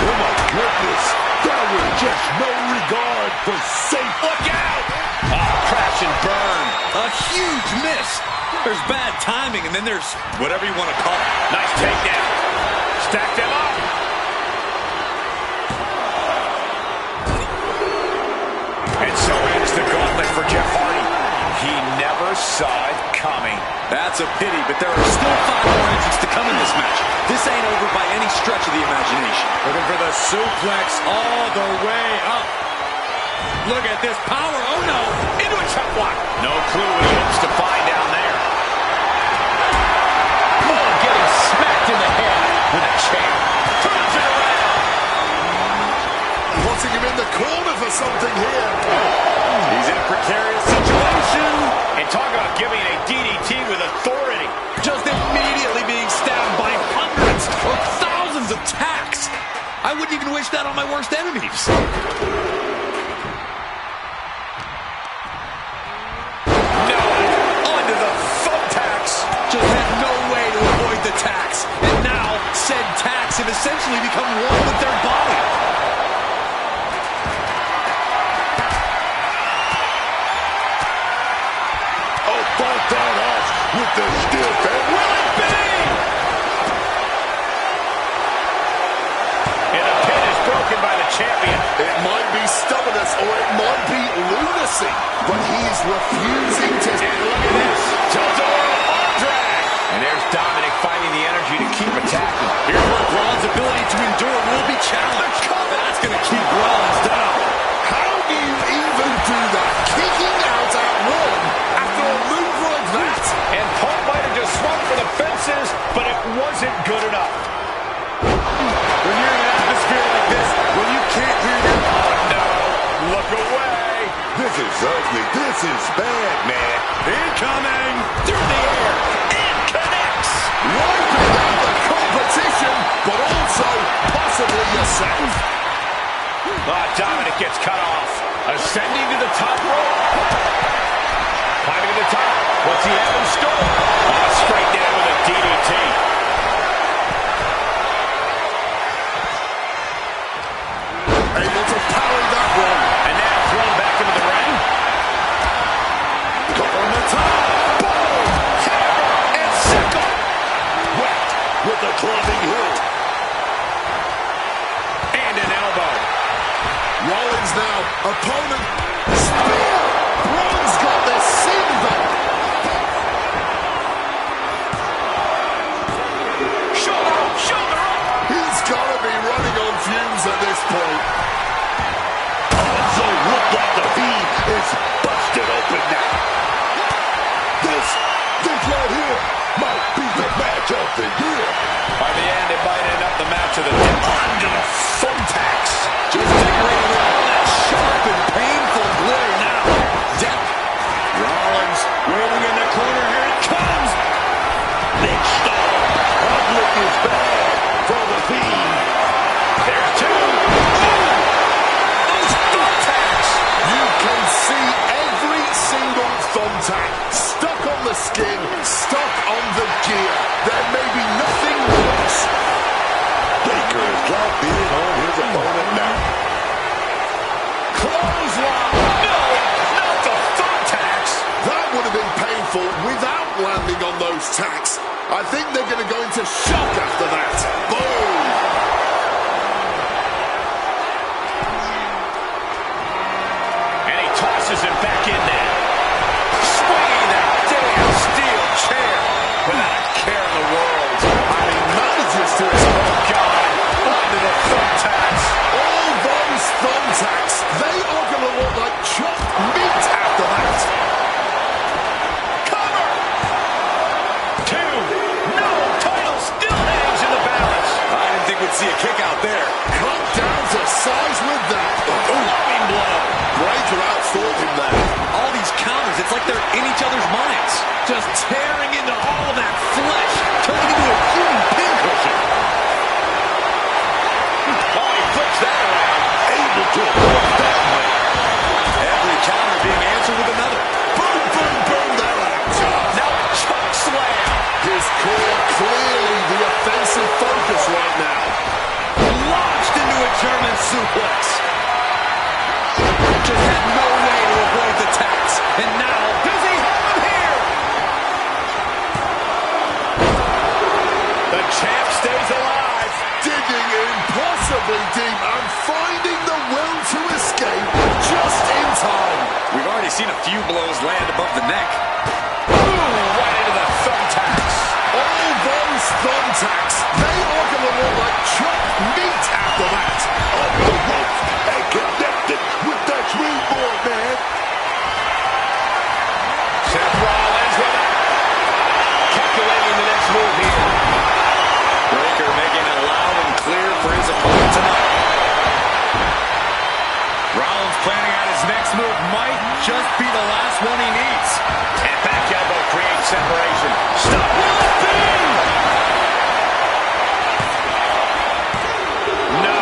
Oh my goodness. There was just no regard for safety. Look out! Oh, crash and burn. A huge miss. There's bad timing, and then there's whatever you want to call it. Nice takedown. Stack them up. And so ends the gauntlet for Jeff Hardy. He never saw it coming. That's a pity, but there are still 5 more entrants to come in this match. This ain't over by any stretch of the imagination. Looking for the suplex all the way up. Look at this power. Oh, no. Into a chop block. No clue what he hopes to find down there. Oh, getting smacked in the head with a chair. Turns it around. Putting him in the corner for something here. He's in a precarious situation. And talk about giving a DDT with authority. Just immediately I wouldn't even wish that on my worst enemies. No, onto the thumbtacks. Just had no way to avoid the tacks. And now, said tacks have essentially become one with their body. Oh, fought that off with the stiff. And will it be? And the pin is broken by the champion. It might be stubbornness or it might be lunacy, but he's refusing to. And look at this. Tilt-a-whirl arm drag. And there's Dominic finding the energy to keep attacking. Here's where Braun's ability to endure will be challenged. That's going to keep Rollins down. How do you even do that? Kicking out at one after a move like that? And Paul might have just swung for the fences, but it wasn't good enough. When you're in an atmosphere like this, when you can't hear your... Oh, no. Look away. This is ugly. This is bad, man. Incoming! Through the air! It connects. Wiping out the competition, but also possibly yourself. Dominic gets cut off. Ascending to the top rope. Climbing to the top. What's he have in store? Straight down with a DDT. Able to parry that one. And now thrown back into the ring. Got on the top. Boom! Hammer and sickle. Whacked with the clubbing hilt. And an elbow. Rollins now. Opponent. Spear. Braun's got this silver. Shoulder up, shoulder up. He's got to be running on fumes at this point. Also look like the feed is busted open now. This right here might be the match of the year. By the end, it might end up the match of the day. Under the thumbtacks. Just decorated with all that sharp and painful glitter now. Death. Rollins waiting in the corner. Here it comes. Big star. Public is bad for the feed. There's two. Those thumbtacks. You can see every single thumbtack stuck on the skin, stuck on the gear. There may be nothing worse. Baker is locked in on his opponent now. Clothesline. No, not the thumbtacks. That would have been painful without landing on those tacks. I think they're going to go into shock after that. Boom. And he tosses him back in there. Swinging that damn steel chair without a care in the world. And he manages to escape. Oh, God. Onto the thumbtacks. All those thumbtacks, they are going to look like chopped meat after that. Cover. Two. No. Title still hangs in the balance. I didn't think we'd see a kick out there. Cut down to size with that. Loving blow. Breaker outthought him there. All these counters, it's like they're in each other's minds. Just tearing into all of that flesh, turning into a human pincushion. Oh, he flips that around. Able to avoid that one. Every counter being answered with another. Boom, boom, boom, they're out. Now choke slam. His core clearly the offensive focus right now. Launched into a German suplex. Just had no way to avoid the tacks. And now, does he have him here? The champ stays alive. Digging impossibly deep and finding the will to escape just in time. We've already seen a few blows land above the neck. Boom, right into the thumbtacks. All those thumbtacks, they are going to look like chopped meat after that. Up the rope and connected with that springboard, man. Seth Rollins with it. Calculating the next move here. Breaker making it loud and clear for his opponent tonight. Rollins planning out his next move might just be the last one he needs. And back elbow creates separation. Stop. Will it be? No,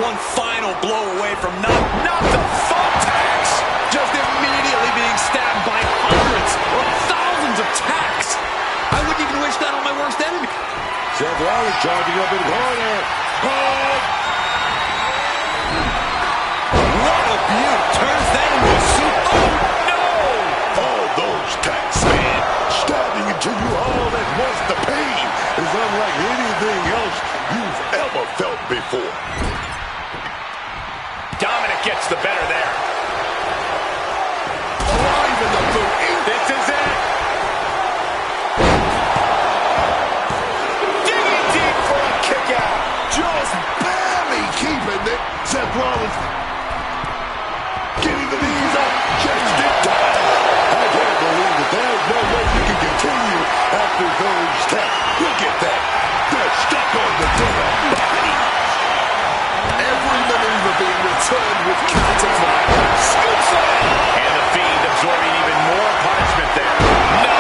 one final blow away from not the thumbtacks, just immediately being stabbed by hundreds or thousands of tacks. I wouldn't even wish that on my worst enemy. Seth Rollins charging up in the corner. Oh! What a beaut. Turns that into a soup. Oh, no! All those tacks, man. Stabbing into you all at once. The pain is unlike anything else you've ever felt before. Dominic gets the better there. Alive in the boot. This is it. Digging deep for a kick out. Just barely keeping it. Seth Rollins getting the knees up just in time. I can't believe it. There's no way you can continue after those taps. Look at that. They're stuck on the damn body. Every maneuver being returned with counter-fire. Scoops it. And the Fiend absorbing even more punishment there. No!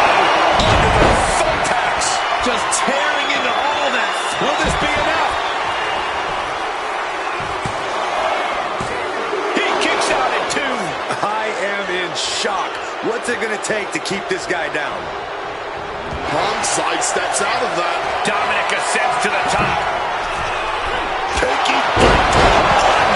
Under the thumbtacks. Just tearing into all that. Will this be enough? He kicks out at 2. I am in shock. What's it going to take to keep this guy down? Punk sidesteps out of that. Dominic ascends to the top. Taking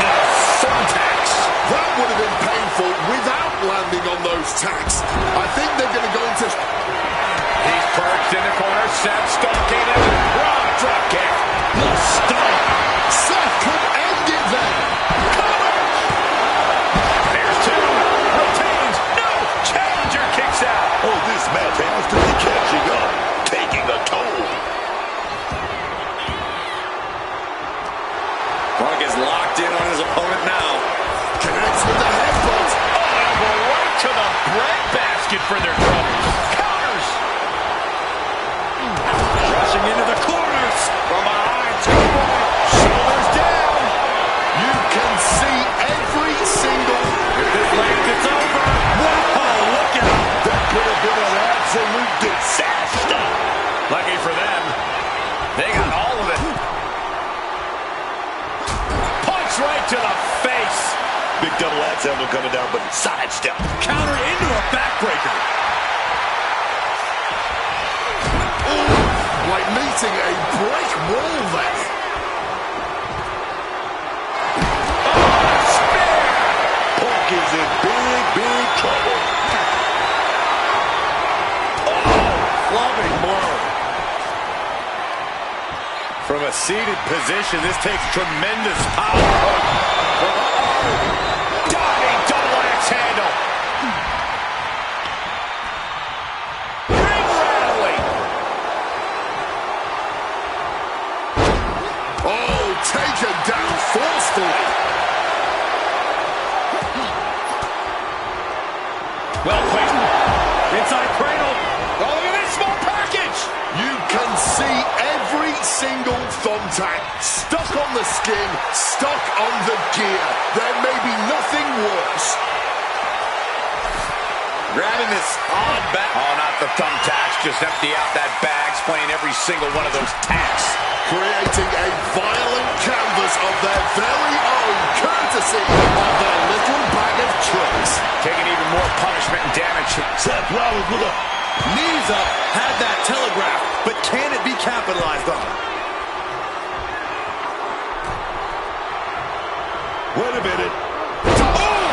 Under thumbtacks. That would have been painful without landing on those tacks. I think they're going to go into... He's perched in the corner. Seth stalking him. Raw drop kick. The stomp. Seth could end it there. There's 2. Retains. No. Challenger kicks out. Oh, this match has to be catching up. Taking a toll. Punk is locked in on his opponent now. Connects with the headbutt. Oh, elbow right to the breadbasket for their troubles. Counters. Rushing into the corners. From behind. 2 point. Shoulders down. You can see every single... If this lands, it's over. Whoa, look out. That could have been an absolute disaster. Lucky for them, they got all of it. Punch right to the face. Big double axe handle coming down, but sidestep. Counter into a backbreaker. Like meeting a brick wall there. Punk is in big, big trouble. Clubbing blow. From a seated position, this takes tremendous power. Diving double axe handle. Ring rattling. Oh, taken down forcefully. Well placed. Inside cradle. Oh, look at this small package. You can see every single thumbtack stuck on the skin, stuck on the gear. There may be nothing worse. Grabbing this odd back. Oh, not the thumbtacks. Just empty out that bag, playing every single one of those tacks. Creating a violent canvas of their very own, courtesy of their little bag of tricks. Taking even more punishment and damage. Seth Rollins with a... Knees up, had that telegraph, but can it be capitalized on? Wait a minute. Oh!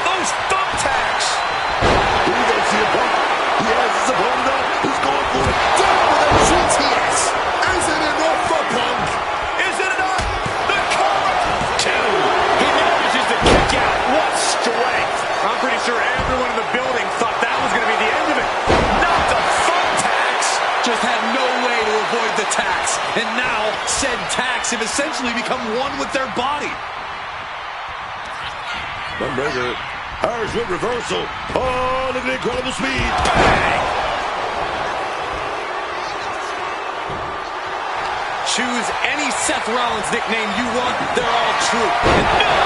Those thumbtacks! Here we go, see a Punk. He has his opponent up. He's going for it. Down with a GTS. Is it enough for Punk? Is it enough? The cover! 2. He manages to kick out. What strength! I'm pretty sure everyone in the building thought that was going to be the end of it. Not the thumbtacks! Just had no way to avoid the tacks. And now, said tacks have essentially become one with their body. Sunbreaker. Irish whip reversal. Oh, look at the incredible speed. Bang! Choose any Seth Rollins nickname you want, they're all true. And No!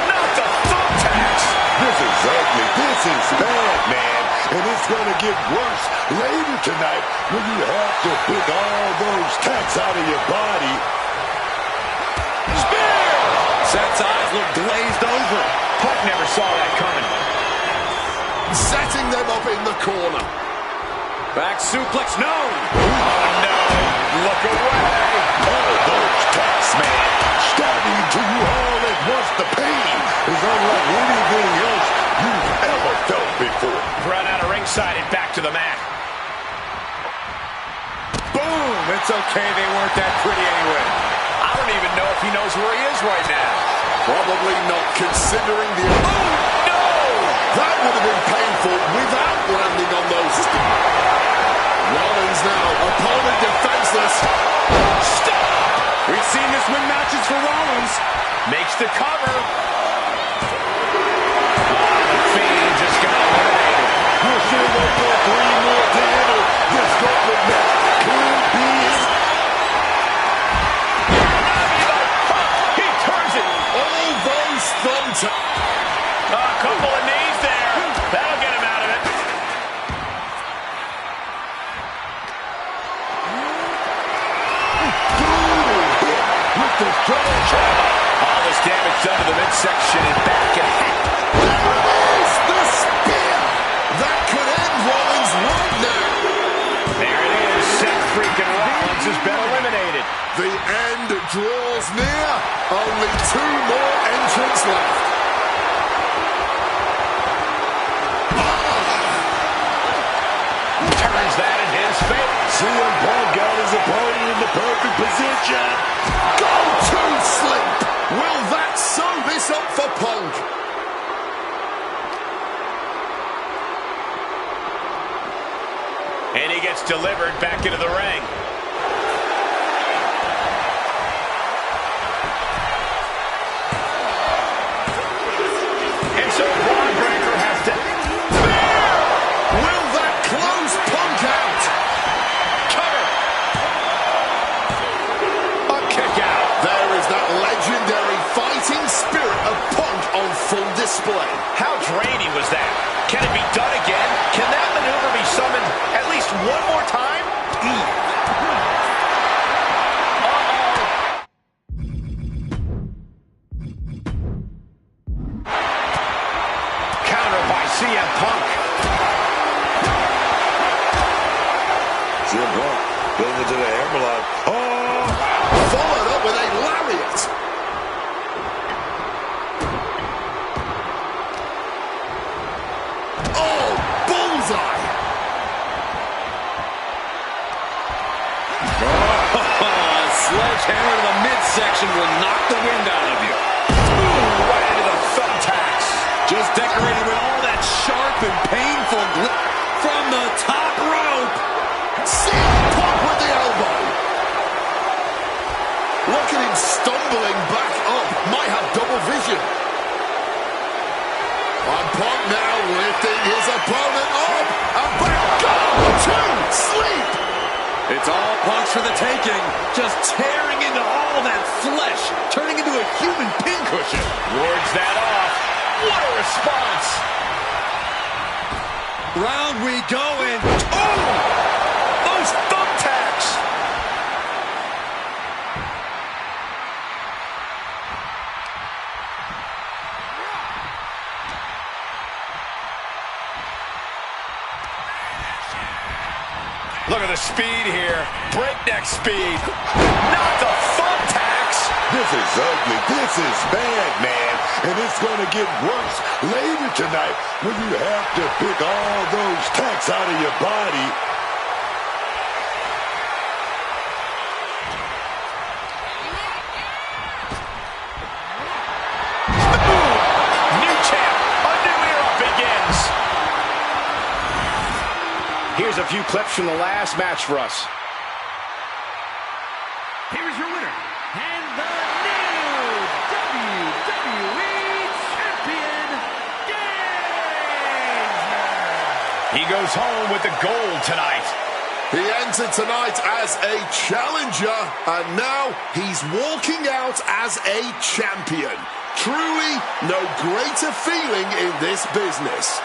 Not the thumbtacks! This is ugly. This is bad, man. And it's going to get worse later tonight when you have to pick all those tacks out of your body. Spear! Seth's eyes look glazed over. Punk never saw that coming. Setting them up in the corner. Back suplex, no! Oh, no. Look away. All those tax man stabbing to you all at once. The pain is unlike anything else you've ever felt before. Run out of ringside and back to the mat. Boom! It's okay, they weren't that pretty anyway. I don't even know if he knows where he is right now. Probably not, considering the... Oh, no! That would have been painful without landing on those. Rollins now, opponent defenseless. Stop! We've seen this win matches for Rollins. Makes the cover. The Fiend just got eliminated. We're sure they've got 3 more to enter. This gauntlet match could be it. He turns it. All those thumbtacks. A couple of knees there. That'll get him out of it. With the strong shot. All this damage done to the midsection and back and head. There it is, the spear. That could end Rollins right now. There it is. Seth freaking Rollins has been eliminated. The end draws near. Only 2 more entrants left. Turns that in his favor. CM Punk got his opponent in the perfect position. Go to sleep. Will that sew this up for Punk? And he gets delivered back into the ring. And so Braun Breaker has to... Will that close Punk out? Cover. A kick out. There is that legendary fighting spirit of Punk on full display. How draining was that? Can it be done again? Can that maneuver be summoned at least one more time? Counter by CM Punk. CM Punk building into the hammerlock. Oh! Followed up with a lariat. Oh, bullseye. Sledgehammer to the midsection will knock the wind out of you. Ooh, right into the thumbtacks. Just decorated with all that sharp and painful from the top rope. CM Punk with the elbow. Look at him stumbling back up. Might have double vision. And Punk now lifting his opponent up. And back. Go to sleep. It's all Punk's for the taking. Just tearing into all that flesh. Turning into a human pincushion. Wards that off. What a response. Round we go and... Oh! Those thumbtacks. Look at the speed here. Breakneck speed. Not the thumbtacks. This is ugly. This is bad, man. And it's going to get worse later tonight when you have to pick all those tacks out of your body. New champ. A new era begins. Here's a few clips from the last match for us. Here is your winner, and the new WWE Champion, Kingsman. He goes home with the gold tonight. He entered tonight as a challenger, and now he's walking out as a champion. Truly, no greater feeling in this business.